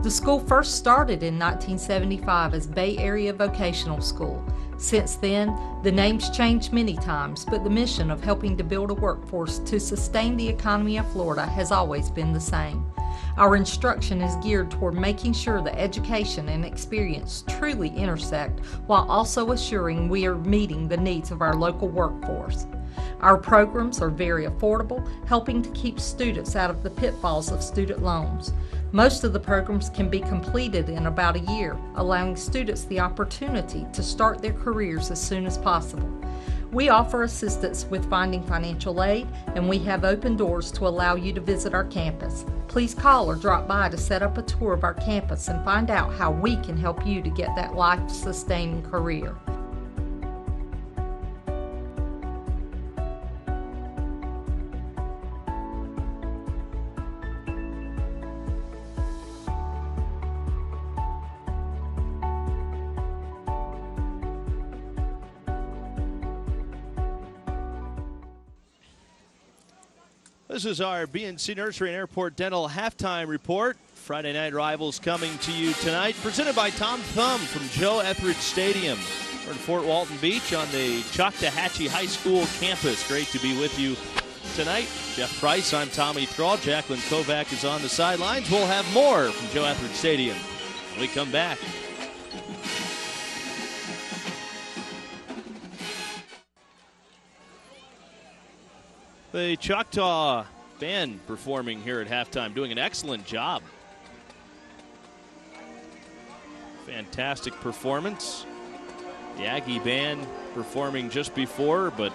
The school first started in 1975 as Bay Area Vocational School. Since then, the name's changed many times, but the mission of helping to build a workforce to sustain the economy of Florida has always been the same. Our instruction is geared toward making sure that education and experience truly intersect, while also assuring we are meeting the needs of our local workforce. Our programs are very affordable, helping to keep students out of the pitfalls of student loans. Most of the programs can be completed in about a year, allowing students the opportunity to start their careers as soon as possible. We offer assistance with finding financial aid, and we have open doors to allow you to visit our campus. Please call or drop by to set up a tour of our campus and find out how we can help you to get that life-sustaining career. This is our BNC Nursery and Airport Dental halftime report. Friday Night Rivals coming to you tonight, presented by Tom Thumb from Joe Etheridge Stadium. We're in Fort Walton Beach on the Choctawhatchee High School campus. Great to be with you tonight. Jeff Price, I'm Tommy Thrall. Jacqueline Kovac is on the sidelines. We'll have more from Joe Etheridge Stadium when we come back. The Choctaw band performing here at halftime, doing an excellent job. Fantastic performance. The Aggie band performing just before, but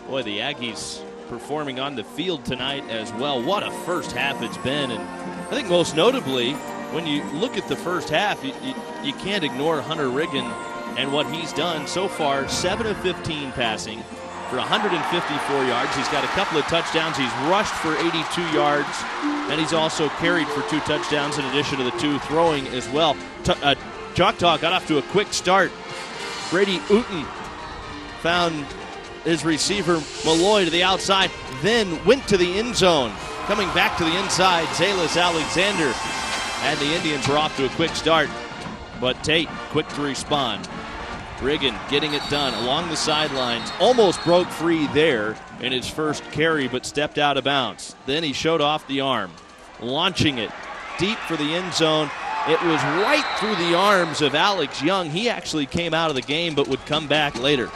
boy, the Aggies performing on the field tonight as well. What a first half it's been, and I think most notably, when you look at the first half, you can't ignore Hunter Riggin and what he's done so far. 7 of 15 passing for 154 yards. He's got a couple of touchdowns. He's rushed for 82 yards, and he's also carried for 2 touchdowns in addition to the 2 throwing as well. Choctaw got off to a quick start. Brady Uten found his receiver Malloy to the outside, then went to the end zone. Coming back to the inside, Zalis Alexander, and the Indians were off to a quick start, but Tate quick to respond. Riggin getting it done along the sidelines. Almost broke free there in his first carry, but stepped out of bounds. Then he showed off the arm, launching it deep for the end zone. It was right through the arms of Alex Young. He actually came out of the game, but would come back later.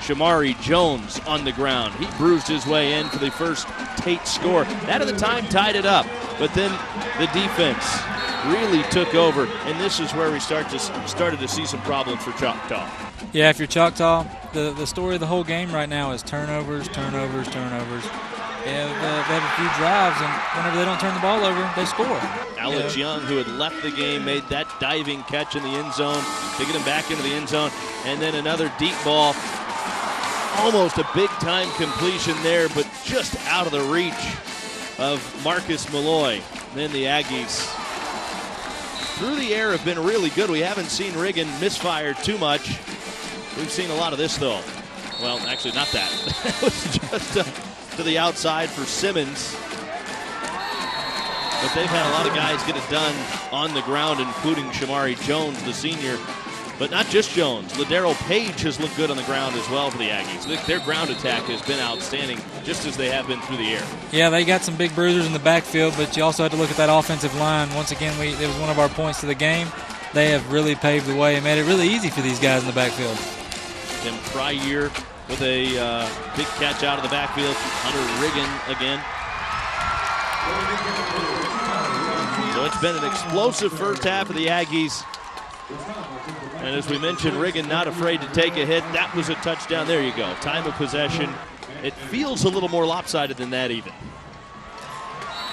Shamari Jones on the ground. He bruised his way in for the first Tate score. That at the time tied it up, but then the defense really took over, and this is where we started to see some problems for Choctaw. Yeah, if you're Choctaw, the story of the whole game right now is turnovers. Yeah, they have a few drives, and whenever they don't turn the ball over, they score. Alex Young, who had left the game, made that diving catch in the end zone to get him back into the end zone, and then another deep ball. Almost a big-time completion there, but just out of the reach of Marcus Malloy. Then the Aggies through the air have been really good. We haven't seen Riggin misfire too much. We've seen a lot of this, though. Well, actually, not that. It was just to the outside for Simmons. But they've had a lot of guys get it done on the ground, including Shamari Jones, the senior. But not just Jones. Ladero Page has looked good on the ground as well for the Aggies. Their ground attack has been outstanding, just as they have been through the air. Yeah, they got some big bruisers in the backfield, but you also had to look at that offensive line. Once again, it was one of our points to the game. They have really paved the way and made it really easy for these guys in the backfield. Tim Pryor with a big catch out of the backfield. Hunter Riggin again. So it's been an explosive first half of the Aggies. And as we mentioned, Riggin not afraid to take a hit. That was a touchdown. There you go. Time of possession. It feels a little more lopsided than that even.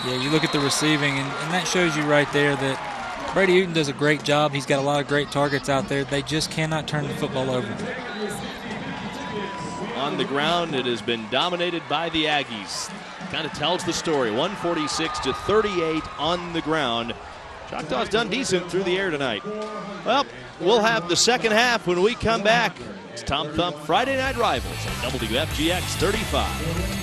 Yeah, you look at the receiving, and that shows you right there that Brady Uten does a great job. He's got a lot of great targets out there. They just cannot turn the football over. On the ground, it has been dominated by the Aggies. Kind of tells the story. 146-38 on the ground. Choctaw's done decent through the air tonight. Well, we'll have the second half when we come back. It's Tom Thump Friday Night Rivals on WFGX 35.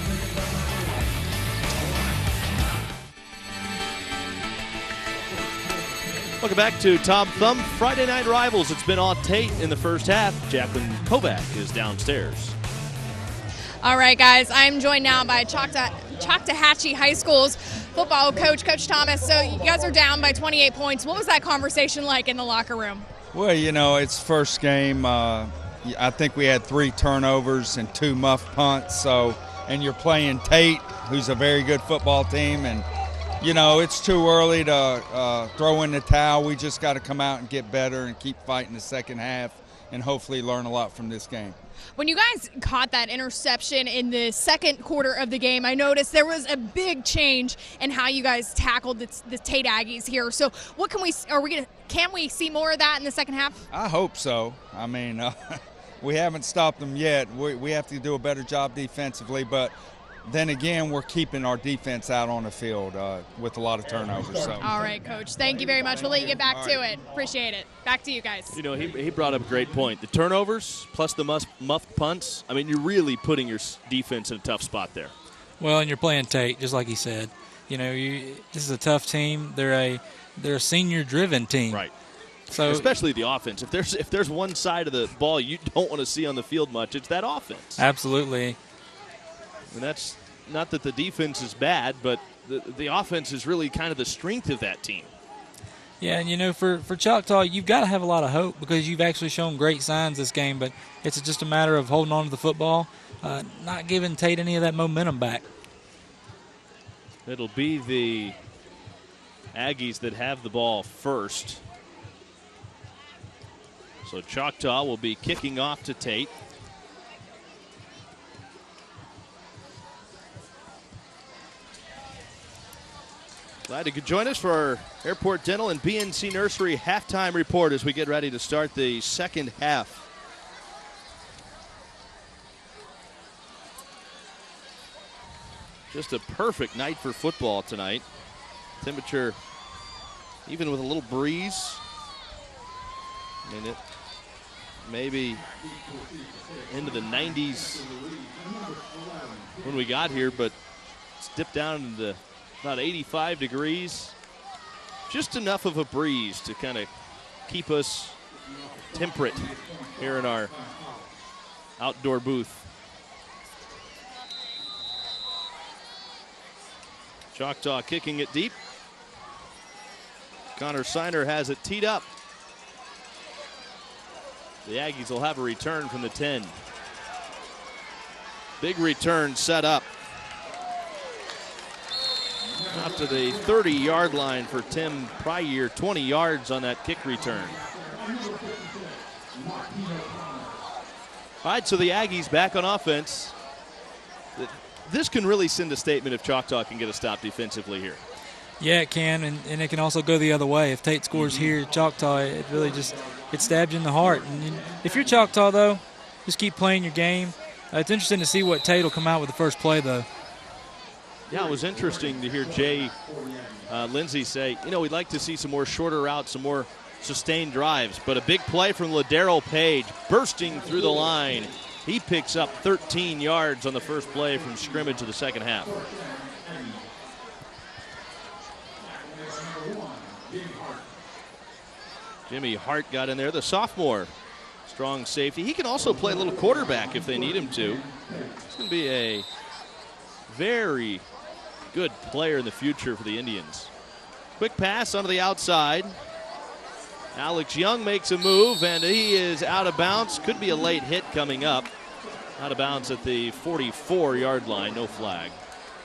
Welcome back to Tom Thumb Friday Night Rivals. It's been on Tate in the first half. Jacqueline Kovac is downstairs. All right, guys, I'm joined now by Choctawhatchee High School's football coach, Coach Thomas. So you guys are down by 28 points. What was that conversation like in the locker room? Well, you know, it's first game. I think we had 3 turnovers and 2 muff punts. And you're playing Tate, who's a very good football team, and you know, it's too early to throw in the towel. We just got to come out and get better and keep fighting the second half and hopefully learn a lot from this game. When you guys caught that interception in the second quarter of the game, I noticed there was a big change in how you guys tackled the Tate Aggies here. So what can we see more of that in the second half? I hope so. I mean, we haven't stopped them yet. We have to do a better job defensively, but then again, we're keeping our defense out on the field with a lot of turnovers. So. All right, Coach. Thank you very much. We'll let you get back to it. Appreciate it. Back to you guys. You know, he brought up a great point. The turnovers plus the muffed punts, I mean, you're really putting your defense in a tough spot there. Well, and you're playing Tate, just like he said. You know, this is a tough team. They're a senior-driven team. Right. So especially the offense. If there's one side of the ball you don't want to see on the field much, it's that offense. Absolutely. And that's not that the defense is bad, but the offense is really kind of the strength of that team. Yeah, and you know, for Choctaw, you've got to have a lot of hope because you've actually shown great signs this game, but it's just a matter of holding on to the football, not giving Tate any of that momentum back. It'll be the Aggies that have the ball first. So Choctaw will be kicking off to Tate. Glad you could join us for our Airport Dental and BNC Nursery halftime report as we get ready to start the second half. Just a perfect night for football tonight. Temperature, even with a little breeze, I mean, it maybe into the 90s when we got here, but it's dipped down into about 85 degrees. Just enough of a breeze to kind of keep us temperate here in our outdoor booth. Choctaw kicking it deep. Connor Siner has it teed up. The Aggies will have a return from the 10. Big return set up. Out to the 30-yard line for Tim Pryor, 20 yards on that kick return. All right, so the Aggies back on offense. This can really send a statement if Choctaw can get a stop defensively here. Yeah, it can, and it can also go the other way. If Tate scores here, Choctaw, it really just it stabs you in the heart. And if you're Choctaw, though, just keep playing your game. It's interesting to see what Tate will come out with the first play, though. Yeah, it was interesting to hear Jay Lindsay say, you know, we'd like to see some more shorter routes, some more sustained drives. But a big play from Ladero Page, bursting through the line. He picks up 13 yards on the first play from scrimmage of the second half. Jimmy Hart got in there, the sophomore. Strong safety. He can also play a little quarterback if they need him to. He's going to be a very good player in the future for the Indians. Quick pass onto the outside. Alex Young makes a move, and he is out of bounds. Could be a late hit coming up. Out of bounds at the 44-yard line, no flag.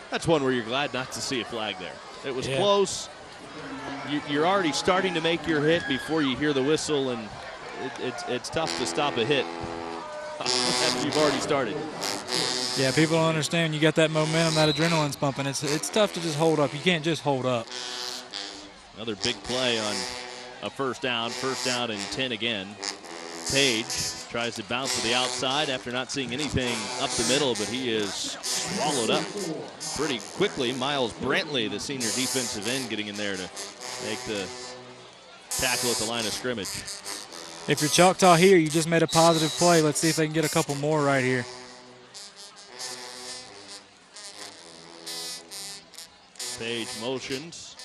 That's one where you're glad not to see a flag there. It was close, you're already starting to make your hit before you hear the whistle, and it's tough to stop a hit after you've already started. Yeah, people don't understand. You got that momentum, that adrenaline's pumping. It's tough to just hold up. You can't just hold up. Another big play on a first down and 10 again. Page tries to bounce to the outside after not seeing anything up the middle, but he is swallowed up pretty quickly. Miles Brantley, the senior defensive end, getting in there to make the tackle at the line of scrimmage. If you're Choctaw here, you just made a positive play. Let's see if they can get a couple more right here. Page motions.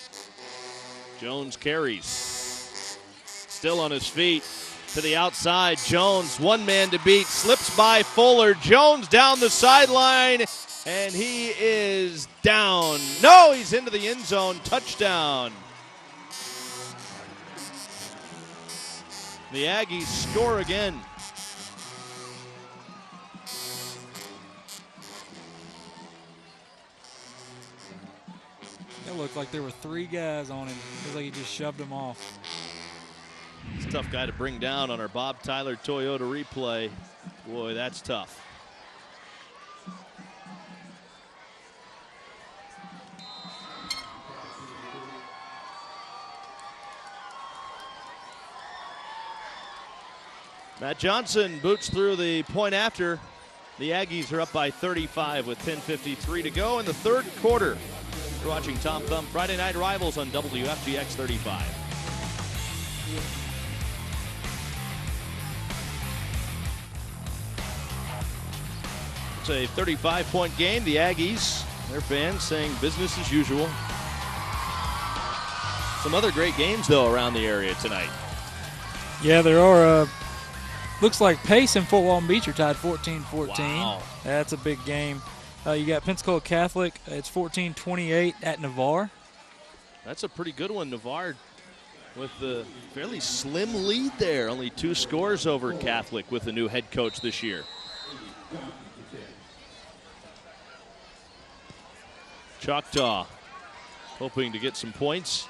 Jones carries. Still on his feet. To the outside, Jones, one man to beat, slips by Fuller. Jones down the sideline, and he is down. No, he's into the end zone. Touchdown. The Aggies score again. It looked like there were 3 guys on him. It was like he just shoved them off. It's a tough guy to bring down on our Bob Tyler Toyota replay. Boy, that's tough. Matt Johnson boots through the point after. The Aggies are up by 35 with 10:53 to go in the third quarter. You're watching Tom Thumb Friday Night Rivals on WFGX 35. It's a 35-point game. The Aggies, their fans saying business as usual. Some other great games, though, around the area tonight. Yeah, there are. Looks like Pace and Fort Walton Beach are tied 14-14. Wow. That's a big game. You got Pensacola Catholic. It's 14-28 at Navarre. That's a pretty good one. Navarre with the fairly slim lead there. Only 2 scores over Catholic with the new head coach this year. Choctaw hoping to get some points.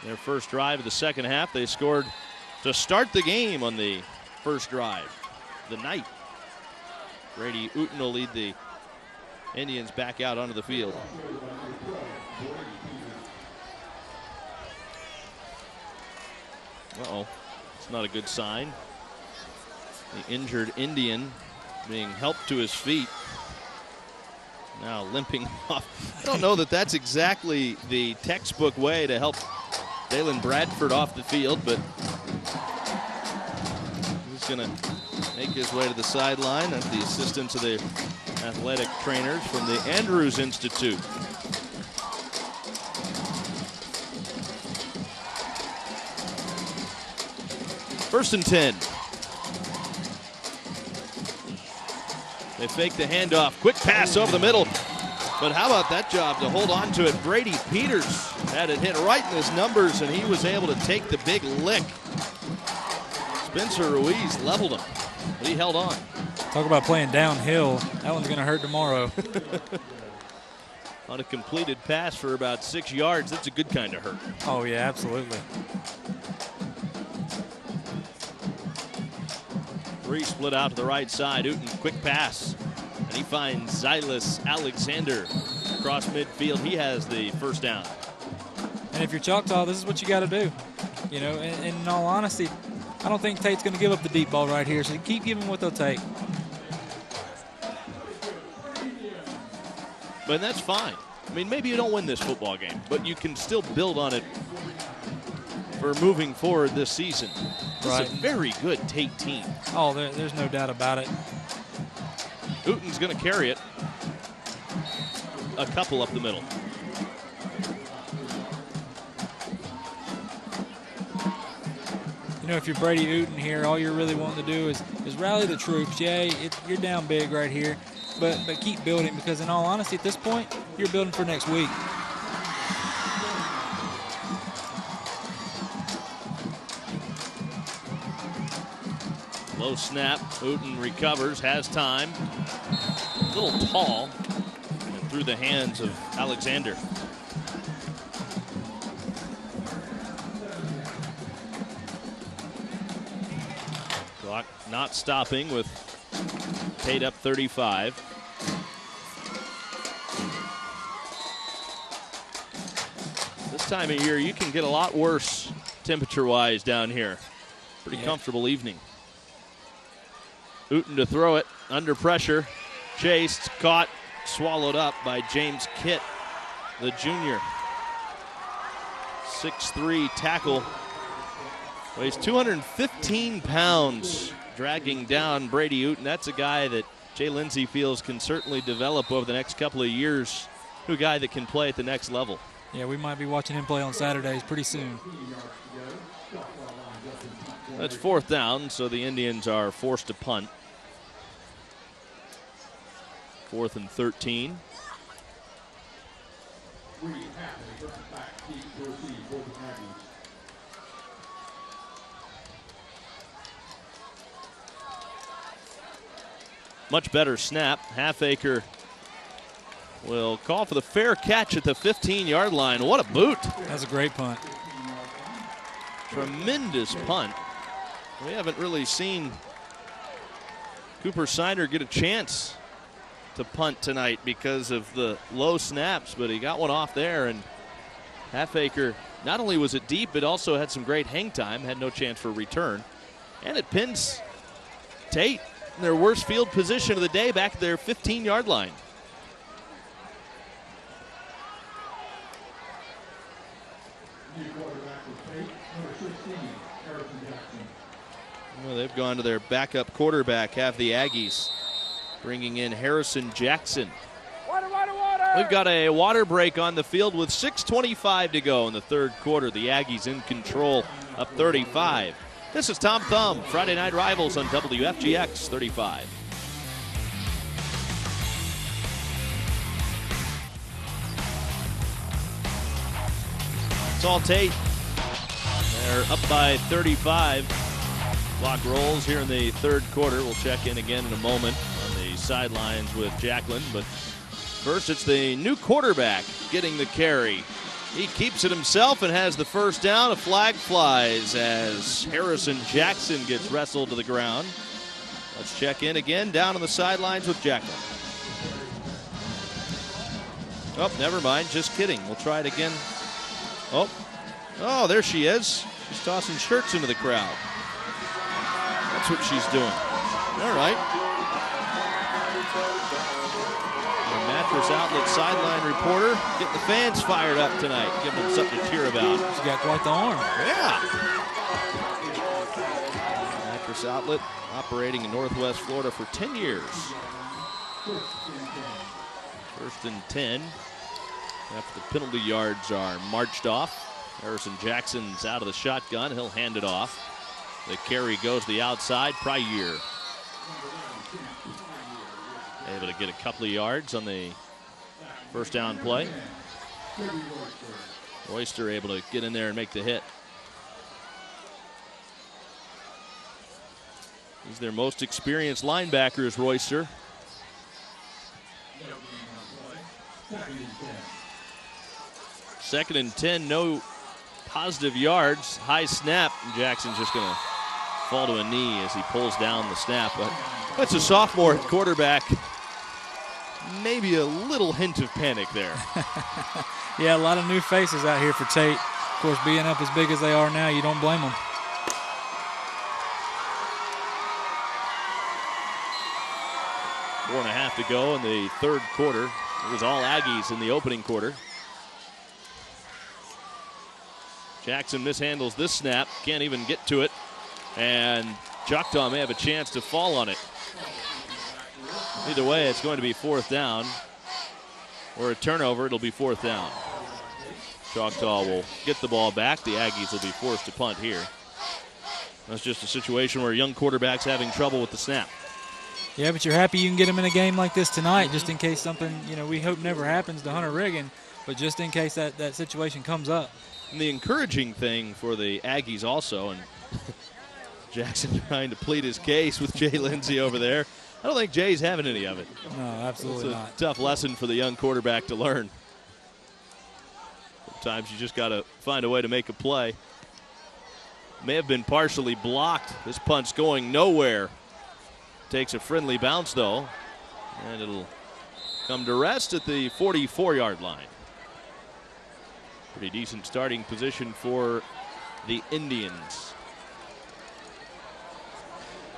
Their first drive of the second half, they scored to start the game on the first drive of the night. Brady Uten will lead the Indians back out onto the field. Uh-oh, it's not a good sign. The injured Indian being helped to his feet. Now limping off. I don't know that that's exactly the textbook way to help Dalen Bradford off the field, but he's going to make his way to the sideline at the assistance of the athletic trainers from the Andrews Institute. First and 10. They fake the handoff. Quick pass over the middle. But how about that job to hold on to it? Brady Peters had it hit right in his numbers, and he was able to take the big lick. Spencer Ruiz leveled him, but he held on. Talk about playing downhill. That one's going to hurt tomorrow. On a completed pass for about 6 yards, that's a good kind of hurt. Oh, yeah, absolutely. 3 split out to the right side. Uten, quick pass. And he finds Xylis Alexander across midfield. He has the first down. And if you're Choctaw, this is what you got to do. You know, and in all honesty, I don't think Tate's going to give up the deep ball right here, so keep giving what they'll take. But that's fine. I mean, maybe you don't win this football game, but you can still build on it for moving forward this season. Right. It's a very good Tate team. Oh, there's no doubt about it. Uten's going to carry it. A couple up the middle. You know, if you're Brady Uten here, all you're really wanting to do is rally the troops. Yeah, you're down big right here, but keep building, because in all honesty, at this point, you're building for next week. Low snap. Uten recovers, has time. A little tall. And through the hands of Alexander. Clock not stopping with Tate up 35. This time of year, you can get a lot worse temperature-wise down here. Pretty comfortable evening. Uten to throw it, under pressure. Chased, caught, swallowed up by James Kitt, the junior. 6'3" tackle. Weighs 215 pounds, dragging down Brady Uten. That's a guy that Jay Lindsay feels can certainly develop over the next couple of years to a guy that can play at the next level. Yeah, we might be watching him play on Saturdays pretty soon. That's 4th down, so the Indians are forced to punt. 4th and 13. Much better snap. Halfacre will call for the fair catch at the 15-yard line. What a boot. That's a great punt. Tremendous punt. We haven't really seen Cooper Snyder get a chance to punt tonight because of the low snaps, but he got one off there, and Halfacre, not only was it deep, but also had some great hang time, had no chance for a return. And it pins Tate in their worst field position of the day back at their 15-yard line. Well, they've gone to their backup quarterback, have the Aggies, bringing in Harrison Jackson. Water! We've got a water break on the field with 6:25 to go in the third quarter. The Aggies in control, up 35. This is Tom Thumb, Friday Night Rivals on WFGX 35. It's all Tate. They're up by 35. Clock rolls here in the third quarter. We'll check in again in a moment on the sidelines with Jacqueline. But first, it's the new quarterback getting the carry. He keeps it himself and has the first down. A flag flies as Harrison Jackson gets wrestled to the ground. Let's check in again down on the sidelines with Jacqueline. Oh, never mind. Just kidding. We'll try it again. Oh, there she is. She's tossing shirts into the crowd. That's what she's doing. All right. Our Mattress Outlet sideline reporter getting the fans fired up tonight, giving them something to cheer about. She's got quite the arm. Yeah. Mattress Outlet operating in Northwest Florida for 10 years. 1st and 10. After the penalty yards are marched off. Harrison Jackson's out of the shotgun. He'll hand it off. The carry goes the outside. Pryor able to get a couple of yards on the first down play. Royster able to get in there and make the hit. He's their most experienced linebacker is Royster. Second and 10, no positive yards. High snap. Jackson's just going to fall to a knee as he pulls down the snap. But that's a sophomore at quarterback. Maybe a little hint of panic there. Yeah, a lot of new faces out here for Tate. Of course, being up as big as they are now, you don't blame them. Four and a half to go in the third quarter. It was all Aggies in the opening quarter. Jackson mishandles this snap, can't even get to it, and Choctaw may have a chance to fall on it. Either way, it's going to be 4th down, or a turnover, it'll be 4th down. Choctaw will get the ball back. The Aggies will be forced to punt here. That's just a situation where a young quarterback's having trouble with the snap. Yeah, but you're happy you can get him in a game like this tonight, just in case something, we hope never happens to Hunter Riggin, but just in case that situation comes up. And the encouraging thing for the Aggies also, and Jackson trying to plead his case with Jay Lindsay over there. I don't think Jay's having any of it. No, absolutely not. It's a tough lesson for the young quarterback to learn. Sometimes you just got to find a way to make a play. may have been partially blocked. This punt's going nowhere. Takes a friendly bounce, though, and it'll come to rest at the 44-yard line. Pretty decent starting position for the Indians.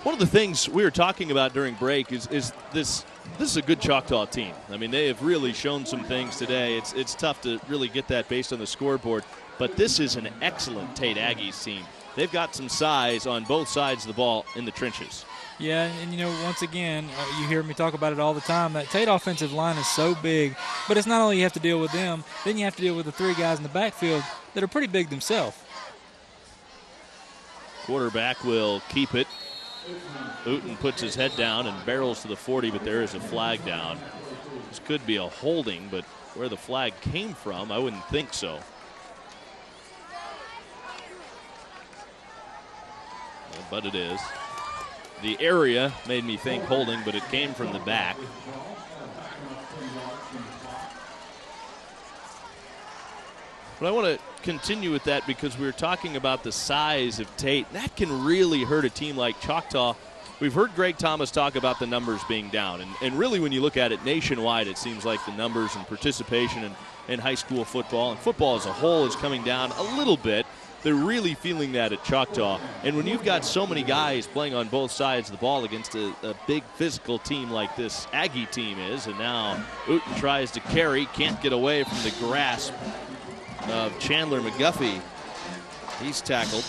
One of the things we were talking about during break is this is a good Choctaw team. I mean, they have really shown some things today. It's tough to really get that based on the scoreboard, but this is an excellent Tate Aggies team. They've got some size on both sides of the ball in the trenches. Yeah, and once again, you hear me talk about it all the time, that Tate offensive line is so big, but it's not only you have to deal with them, then you have to deal with the three guys in the backfield that are pretty big themselves. Quarterback will keep it. Uten puts his head down and barrels to the 40, but there is a flag down. This could be a holding, but where the flag came from, I wouldn't think so. But it is. The area made me think holding, but it came from the back. But I want to continue with that because we were talking about the size of Tate. That can really hurt a team like Choctaw. We've heard Greg Thomas talk about the numbers being down. And really, when you look at it nationwide, it seems like the numbers and participation in high school football and football as a whole is coming down a little bit. They're really feeling that at Choctaw. And when you've got so many guys playing on both sides of the ball against a big physical team like this Aggie team is, and now Uten tries to carry, can't get away from the grasp of Chandler McGuffey. He's tackled.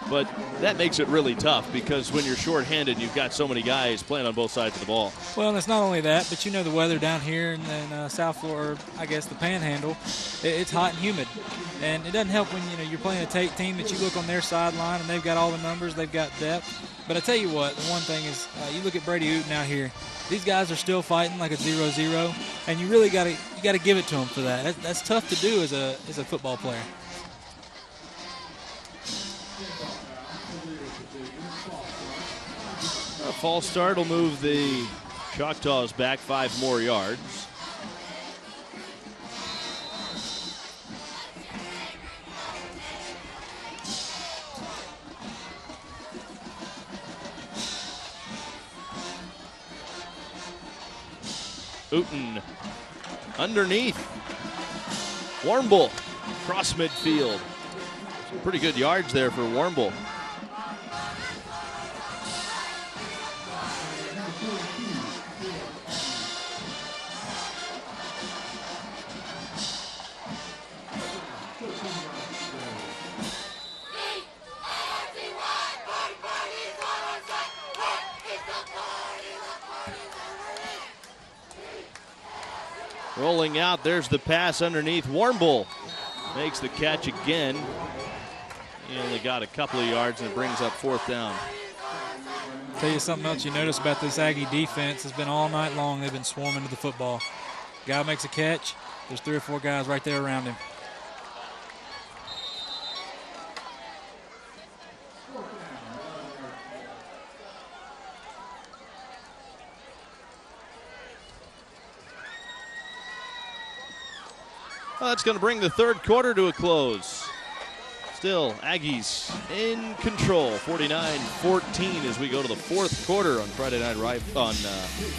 But that makes it really tough because when you're shorthanded, you've got so many guys playing on both sides of the ball. Well, and it's not only that, but the weather down here in South Florida, I guess the Panhandle, it's hot and humid. And it doesn't help when you're playing a Tate team that you look on their sideline and they've got all the numbers, they've got depth. But I tell you what, the one thing is you look at Brady Uten out here. These guys are still fighting like a 0-0, and you really got to give it to them for that. That's tough to do as a football player. A false start will move the Choctaws back 5 more yards. Uten underneath. Warmbull across midfield. Some pretty good yards there for Warmbull. Rolling out, there's the pass underneath. Warmbull makes the catch again. He only got a couple of yards and it brings up 4th down. Tell you something else you notice about this Aggie defense has been all night long. They've been swarming to the football. Guy makes a catch, there's 3 or 4 guys right there around him. Well, that's going to bring the 3rd quarter to a close. Still, Aggies in control, 49-14 as we go to the 4th quarter on Friday Night on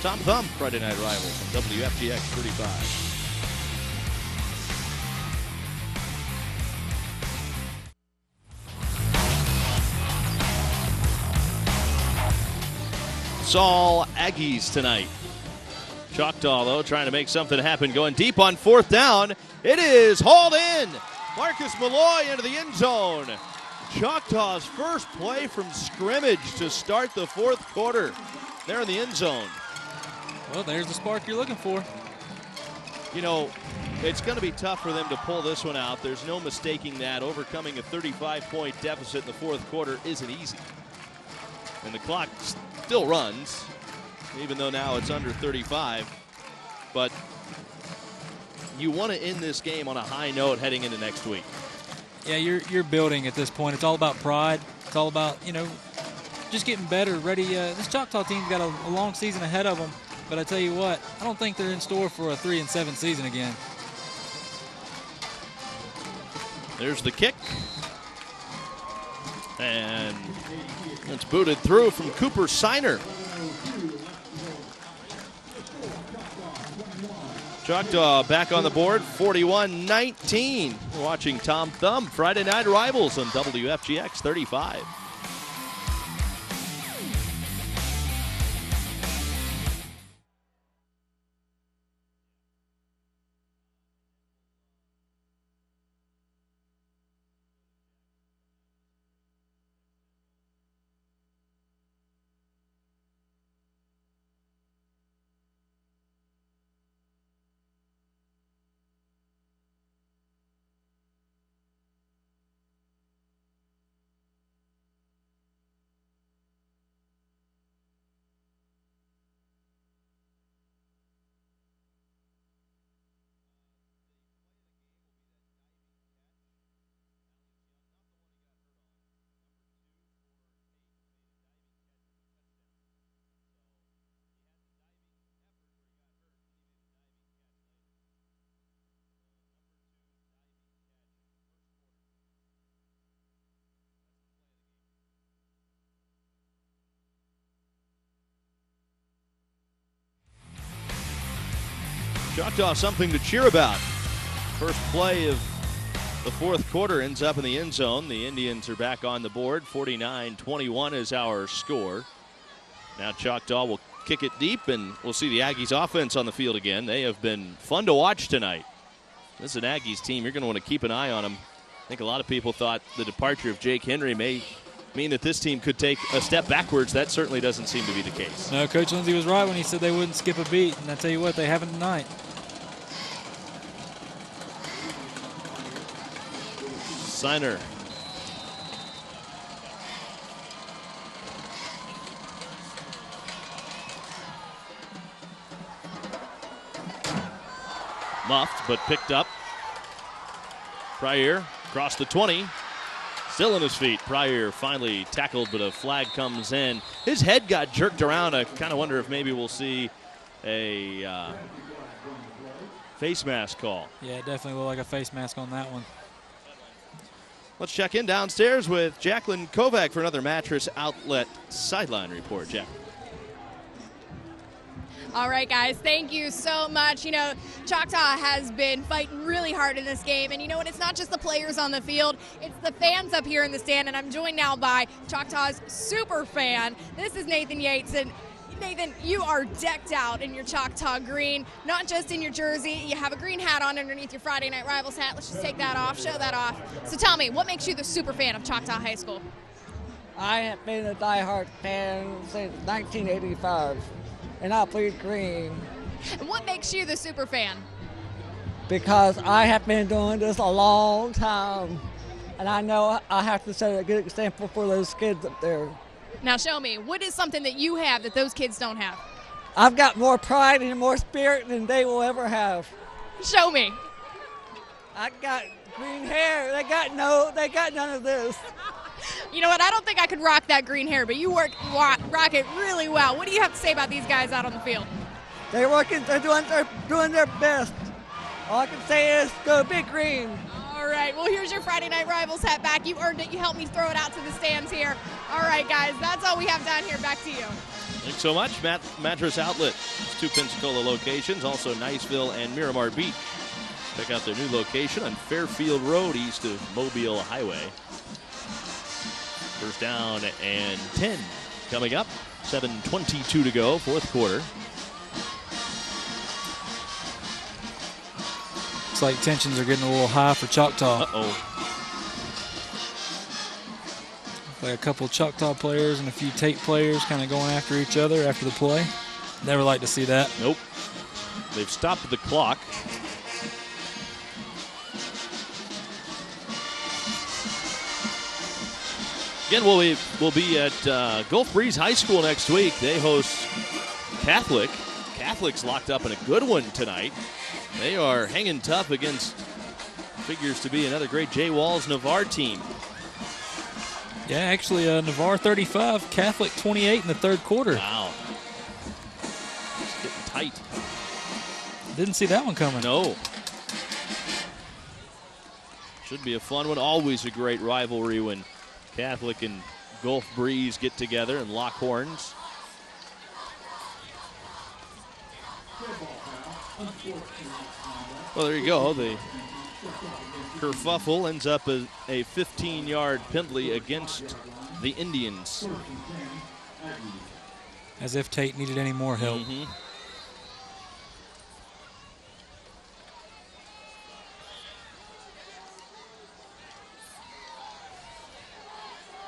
Tom Thumb Friday Night Rivals on Wfgx 35. It's all Aggies tonight. Choctaw, though, trying to make something happen, going deep on 4th down. It is hauled in. Marcus Malloy into the end zone. Choctaw's first play from scrimmage to start the 4th quarter. They're in the end zone. Well, there's the spark you're looking for. It's going to be tough for them to pull this one out. There's no mistaking that. Overcoming a 35-point deficit in the 4th quarter isn't easy. And the clock still runs, even though now it's under 35. But you want to end this game on a high note heading into next week. Yeah, you're building at this point. It's all about pride. It's all about, just getting better, ready. This Choctaw team's got a long season ahead of them. But I tell you what, I don't think they're in store for a 3-7 season again. There's the kick. And it's booted through from Cooper Siner. Choctaw back on the board, 41-19. We're watching Tom Thumb, Friday Night Rivals on WFGX 35. Choctaw something to cheer about. First play of the fourth quarter ends up in the end zone. The Indians are back on the board. 49-21 is our score. Now Choctaw will kick it deep, and we'll see the Aggies offense on the field again. They have been fun to watch tonight. This is an Aggies team. You're going to want to keep an eye on them. I think a lot of people thought the departure of Jake Henry may mean that this team could take a step backwards. That certainly doesn't seem to be the case. No, Coach Lindsey was right when he said they wouldn't skip a beat, and I tell you what, they haven't tonight. Siner. Muffed, but picked up. Pryor across the 20. Still on his feet. Pryor finally tackled, but a flag comes in. His head got jerked around. I kind of wonder if maybe we'll see a face mask call. Yeah, it definitely looked like a face mask on that one. Let's check in downstairs with Jacqueline Kovac for another Mattress Outlet sideline report. Jack. All right, guys, thank you so much. You know, Choctaw has been fighting really hard in this game. And you know what? It's not just the players on the field. It's the fans up here in the stand. And I'm joined now by Choctaw's super fan. This is Nathan Yates. And Nathan, you are decked out in your Choctaw green, not just in your jersey. You have a green hat on underneath your Friday Night Rivals hat. Let's just take that off, show that off. So tell me, what makes you the super fan of Choctaw High School? I have been a diehard fan since 1985, and I plead green. And what makes you the super fan? Because I have been doing this a long time, and I know I have to set a good example for those kids up there. Now show me, what is something that you have that those kids don't have? I've got more pride and more spirit than they will ever have. Show me. I got green hair. They got none of this. You know what? I don't think I could rock that green hair, but you rock it really well. What do you have to say about these guys out on the field? They're working. They're doing their best. All I can say is go Big Green. All right. Well, here's your Friday Night Rivals hat back. You earned it. You helped me throw it out to the stands here. All right, guys. That's all we have down here. Back to you. Thanks so much, Mattress Outlet. It's 2 Pensacola locations, also Niceville and Miramar Beach. Check out their new location on Fairfield Road, east of Mobile Highway. First down and 10 coming up. 7:22 to go, fourth quarter. Looks like tensions are getting a little high for Choctaw. Uh-oh. Like a couple Choctaw players and a few Tate players kind of going after each other after the play. Never like to see that. Nope. They've stopped the clock. Again, we'll be at Gulf Breeze High School next week. They host Catholic. Catholic's locked up in a good one tonight. They are hanging tough against figures to be another great Jay Walls Navarre team. Yeah, actually, Navarre 35, Catholic 28 in the third quarter. Wow. It's getting tight. Didn't see that one coming. No. Should be a fun one. Always a great rivalry when Catholic and Gulf Breeze get together and lock horns. Well, there you go. The kerfuffle ends up as a 15-yard penalty against the Indians. As if Tate needed any more help.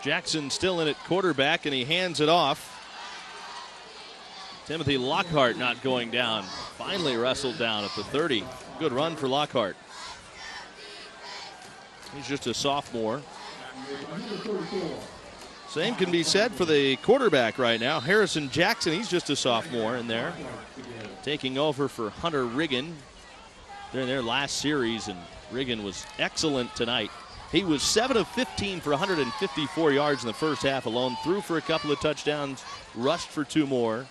Jackson still in at quarterback, and he hands it off. Timothy Lockhart not going down. Finally wrestled down at the 30. Good run for Lockhart. He's just a sophomore. Same can be said for the quarterback right now. Harrison Jackson, he's just a sophomore in there. Taking over for Hunter Riggin. They're in their last series, and Riggin was excellent tonight. He was 7 of 15 for 154 yards in the first half alone. Threw for a couple of touchdowns, rushed for 2 more.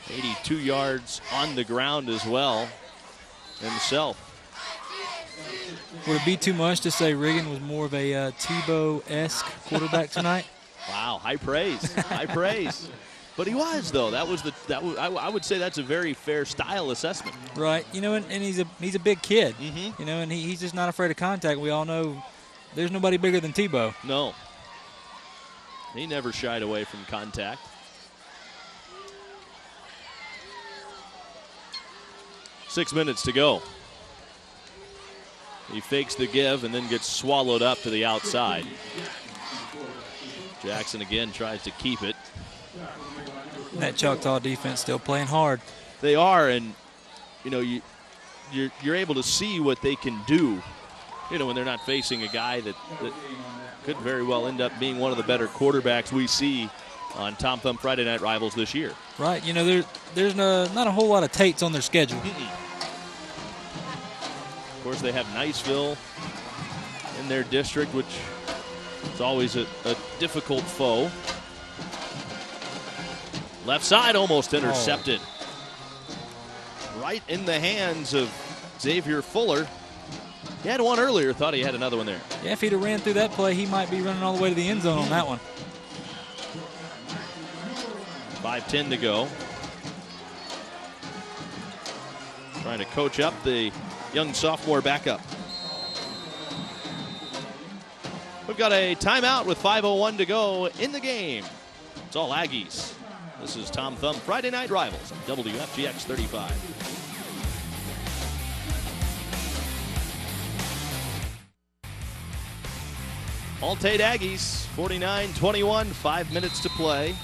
82 yards on the ground as well himself. Would it be too much to say Riggin was more of a Tebow-esque quarterback tonight? Wow, high praise, high praise. But he was, though. I would say that's a very fair style assessment. Right. You know, and he's a big kid. You know, and he's just not afraid of contact. We all know there's nobody bigger than Tebow. No. He never shied away from contact. Six minutes to go. He fakes the give and then gets swallowed up to the outside. Jackson again tries to keep it. That Choctaw defense still playing hard. They are, and you know you're able to see what they can do. You know, when they're not facing a guy that could very well end up being one of the better quarterbacks we see on Tom Thumb Friday Night Rivals this year. Right. You know, there's not a whole lot of Tates on their schedule. Of course, they have Niceville in their district, which is always a difficult foe. Left side almost intercepted. Right in the hands of Xavier Fuller. He had one earlier, thought he had another one there. Yeah, if he'd have ran through that play, he might be running all the way to the end zone on that one. 5:10 to go. Trying to coach up the young sophomore backup. We've got a timeout with 5:01 to go in the game. It's all Aggies. This is Tom Thumb Friday Night Rivals on WFGX 35. All Tate Aggies, 49-21, 5 minutes to play.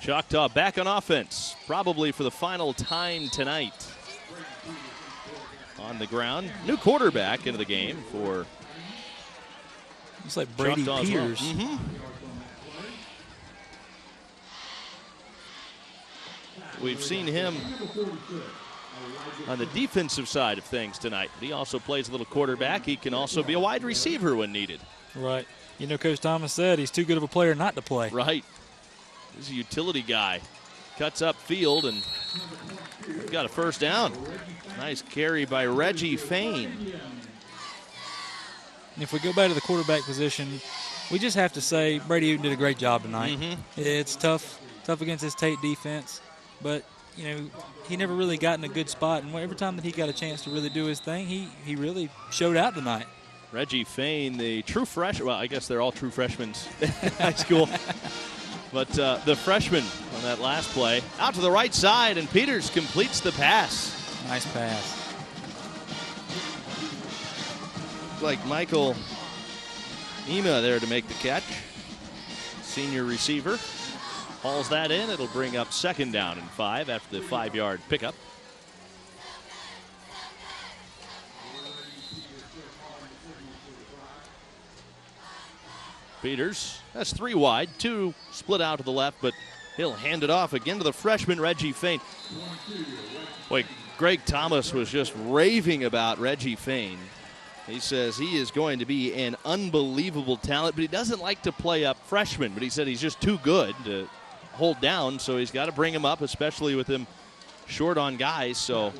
Choctaw back on offense, probably for the final time tonight. On the ground, new quarterback into the game for it's like Brady Choctaw Peters. Well. We've seen him on the defensive side of things tonight. He also plays a little quarterback. He can also be a wide receiver when needed. Right. You know, Coach Thomas said he's too good of a player not to play. Right. He's a utility guy. Cuts up field and got a first down. Nice carry by Reggie Fain. If we go back to the quarterback position, we just have to say Brady did a great job tonight. It's tough against this Tate defense, but you know he never really got in a good spot. And every time that he got a chance to really do his thing, he really showed out tonight. Reggie Fain, the true freshman. Well, I guess they're all true freshmen in high school. But the freshman on that last play, out to the right side, and Peters completes the pass. Nice pass. Like Michael Ema there to make the catch. Senior receiver. Hauls that in. It'll bring up second down and 5 after the 5-yard pickup. Peters, that's 3 wide, 2 split out to the left, but he'll hand it off again to the freshman, Reggie Fain. Boy, Greg Thomas was just raving about Reggie Fain. He says he is going to be an unbelievable talent, but he doesn't like to play up freshmen, but he said he's just too good to hold down, so he's got to bring him up, especially with him short on guys, so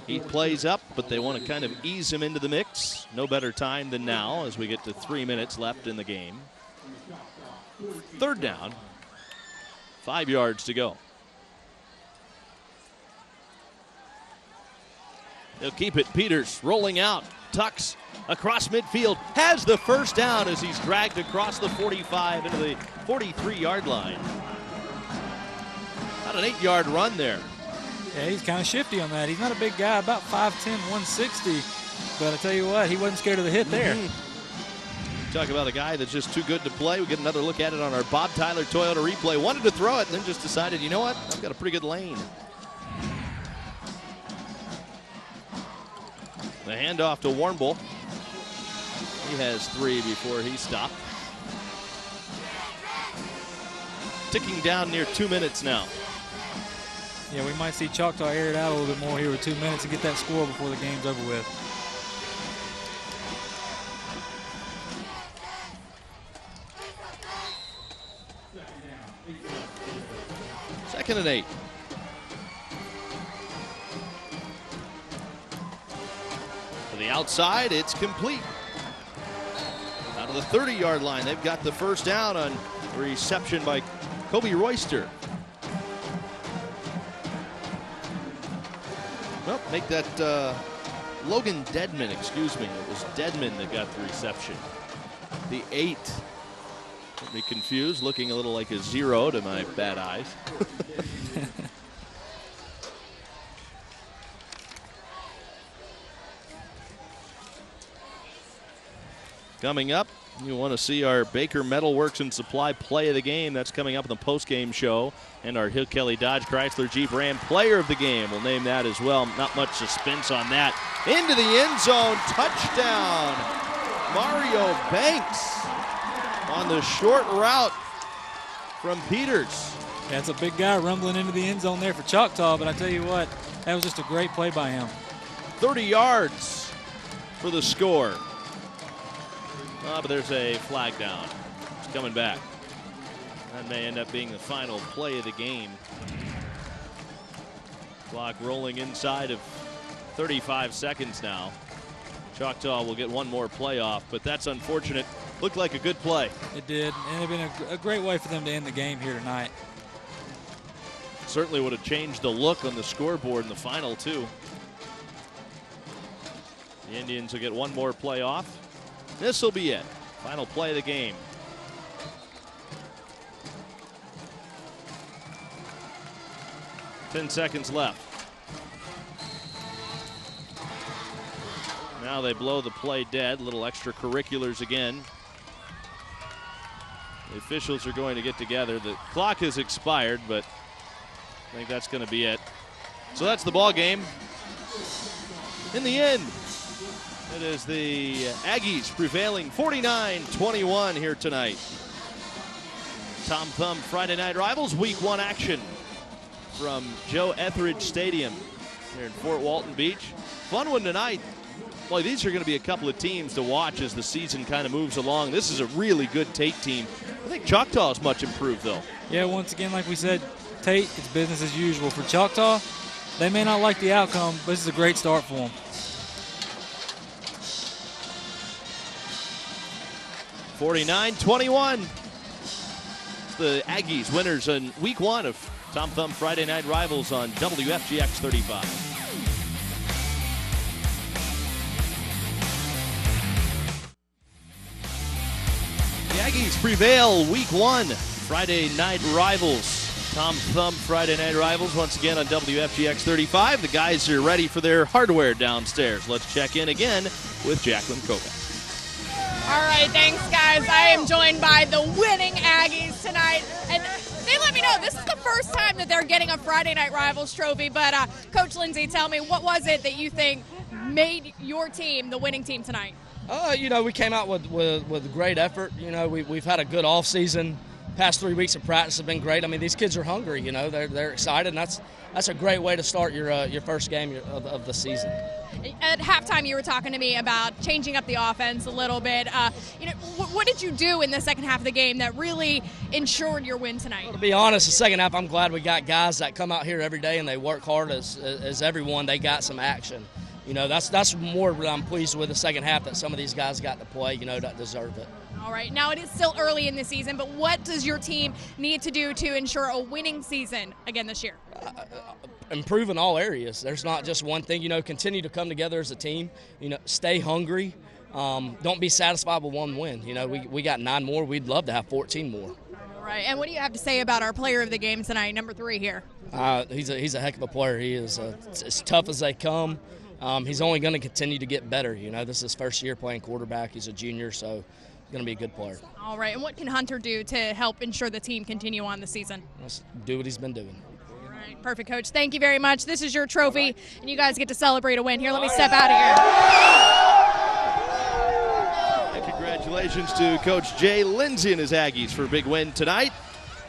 he plays up, but they want to kind of ease him into the mix. No better time than now as we get to 3 minutes left in the game. 3rd down, 5 yards to go. They'll keep it. Peters rolling out, tucks across midfield, has the first down as he's dragged across the 45 into the 43-yard line. About an 8-yard run there. Yeah, he's kind of shifty on that. He's not a big guy, about 5'10", 160. But I tell you what, he wasn't scared of the hit there. Talk about a guy that's just too good to play. We get another look at it on our Bob Tyler Toyota replay. Wanted to throw it and then just decided, you know what, I've got a pretty good lane. The handoff to Warnbull. He has 3 before he stopped. Ticking down near 2 minutes now. Yeah, we might see Choctaw air it out a little bit more here with 2 minutes and get that score before the game's over with. Second and 8. To the outside, it's complete. Out of the 30-yard line, they've got the first down on reception by Kobe Royster. Well, make that Logan Deadman, excuse me. It was Deadman that got the reception. The 8. Got me confused, looking a little like a 0 to my bad eyes. Coming up, you want to see our Baker Metalworks and Supply play of the game. That's coming up in the post-game show. And our Hill Kelly Dodge Chrysler Jeep Ram player of the game. We'll name that as well. Not much suspense on that. Into the end zone. Touchdown. Mario Banks on the short route from Peters. Yeah, it's a big guy rumbling into the end zone there for Choctaw, but I tell you what, that was just a great play by him. 30 yards for the score. But there's a flag down. It's coming back. That may end up being the final play of the game. Clock rolling inside of 35 seconds now. Choctaw will get one more play off, but that's unfortunate. Looked like a good play. It did, and it'd been a great way for them to end the game here tonight. Certainly would have changed the look on the scoreboard in the final, too. The Indians will get one more play off. This will be it. Final play of the game. Ten seconds left. Now they blow the play dead. Little extracurriculars again. The officials are going to get together. The clock has expired, but I think that's going to be it. So that's the ball game. In the end, it is the Aggies prevailing 49-21 here tonight. Tom Thumb Friday Night Rivals Week 1 action from Joe Etheridge Stadium here in Fort Walton Beach. Fun one tonight. Boy, these are going to be a couple of teams to watch as the season kind of moves along. This is a really good Tate team. I think Choctaw is much improved, though. Yeah, once again, like we said, Tate, it's business as usual. For Choctaw, they may not like the outcome, but this is a great start for them. 49-21. The Aggies winners in Week 1 of Tom Thumb Friday Night Rivals on WFGX 35. The Aggies prevail Week 1 Friday Night Rivals. Tom Thumb Friday Night Rivals once again on WFGX 35. The guys are ready for their hardware downstairs. Let's check in again with Jacqueline Kovac. All right, thanks, guys. I am joined by the winning Aggies tonight. And they let me know this is the first time that they're getting a Friday Night Rivals trophy. But, Coach Lindsay, tell me, what was it that you think made your team the winning team tonight? We came out with great effort. We've had a good off season. Past 3 weeks of practice have been great. I mean, these kids are hungry. They're excited, and that's a great way to start your first game of the season. At halftime, you were talking to me about changing up the offense a little bit. What did you do in the second half of the game that really ensured your win tonight? Well, to be honest, the second half, I'm glad we got guys that come out here every day and they work hard as everyone. They got some action. That's more what I'm pleased with the second half, that some of these guys got to play, that deserve it. All right. Now, it is still early in the season, but what does your team need to do to ensure a winning season again this year? Improve in all areas. There's not just one thing. Continue to come together as a team. Stay hungry. Don't be satisfied with one win. We got 9 more. We'd love to have 14 more. All right. And what do you have to say about our player of the game tonight, number 3 here? He's a heck of a player. He is as tough as they come. He's only going to continue to get better. This is his first year playing quarterback. He's a junior, so he's going to be a good player. All right. And what can Hunter do to help ensure the team continue on the season? Let's do what he's been doing. All right. Perfect, Coach. Thank you very much. This is your trophy, and you guys get to celebrate a win. Here, let me step out of And congratulations to Coach Jay Lindsay and his Aggies for a big win tonight.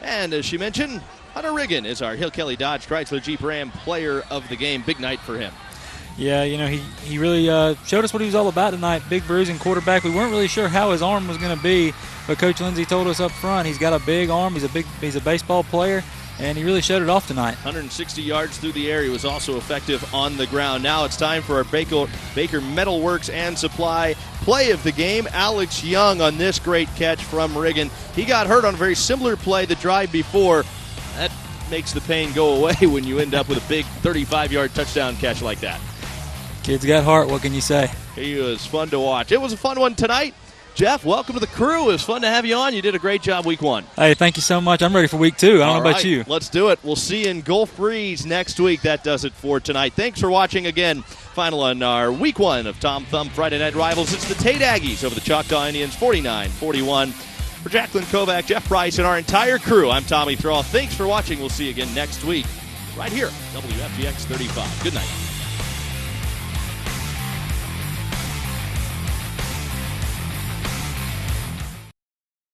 And as she mentioned, Hunter Riggin is our Hill Kelly Dodge Chrysler Jeep Ram player of the game. Big night for him. Yeah, he really showed us what he was all about tonight. Big bruising quarterback. We weren't really sure how his arm was going to be, but Coach Lindsay told us up front he's got a big arm. He's a baseball player, and he really showed it off tonight. 160 yards through the air. He was also effective on the ground. Now it's time for our Baker Metalworks and Supply play of the game. Alex Young on this great catch from Riggin. He got hurt on a very similar play the drive before. That makes the pain go away when you end up with a big 35-yard touchdown catch like that. Kid's got heart, what can you say? He was fun to watch. It was a fun one tonight. Jeff, welcome to the crew. It was fun to have you on. You did a great job week 1. Hey, thank you so much. I'm ready for week 2. I don't know about you. Let's do it. We'll see you in Gulf Breeze next week. That does it for tonight. Thanks for watching again. Final on our week 1 of Tom Thumb Friday Night Rivals. It's the Tate Aggies over the Choctaw Indians, 49-41. For Jacqueline Kovac, Jeff Price, and our entire crew, I'm Tommy Thrall. Thanks for watching. We'll see you again next week right here, WFGX 35. Good night.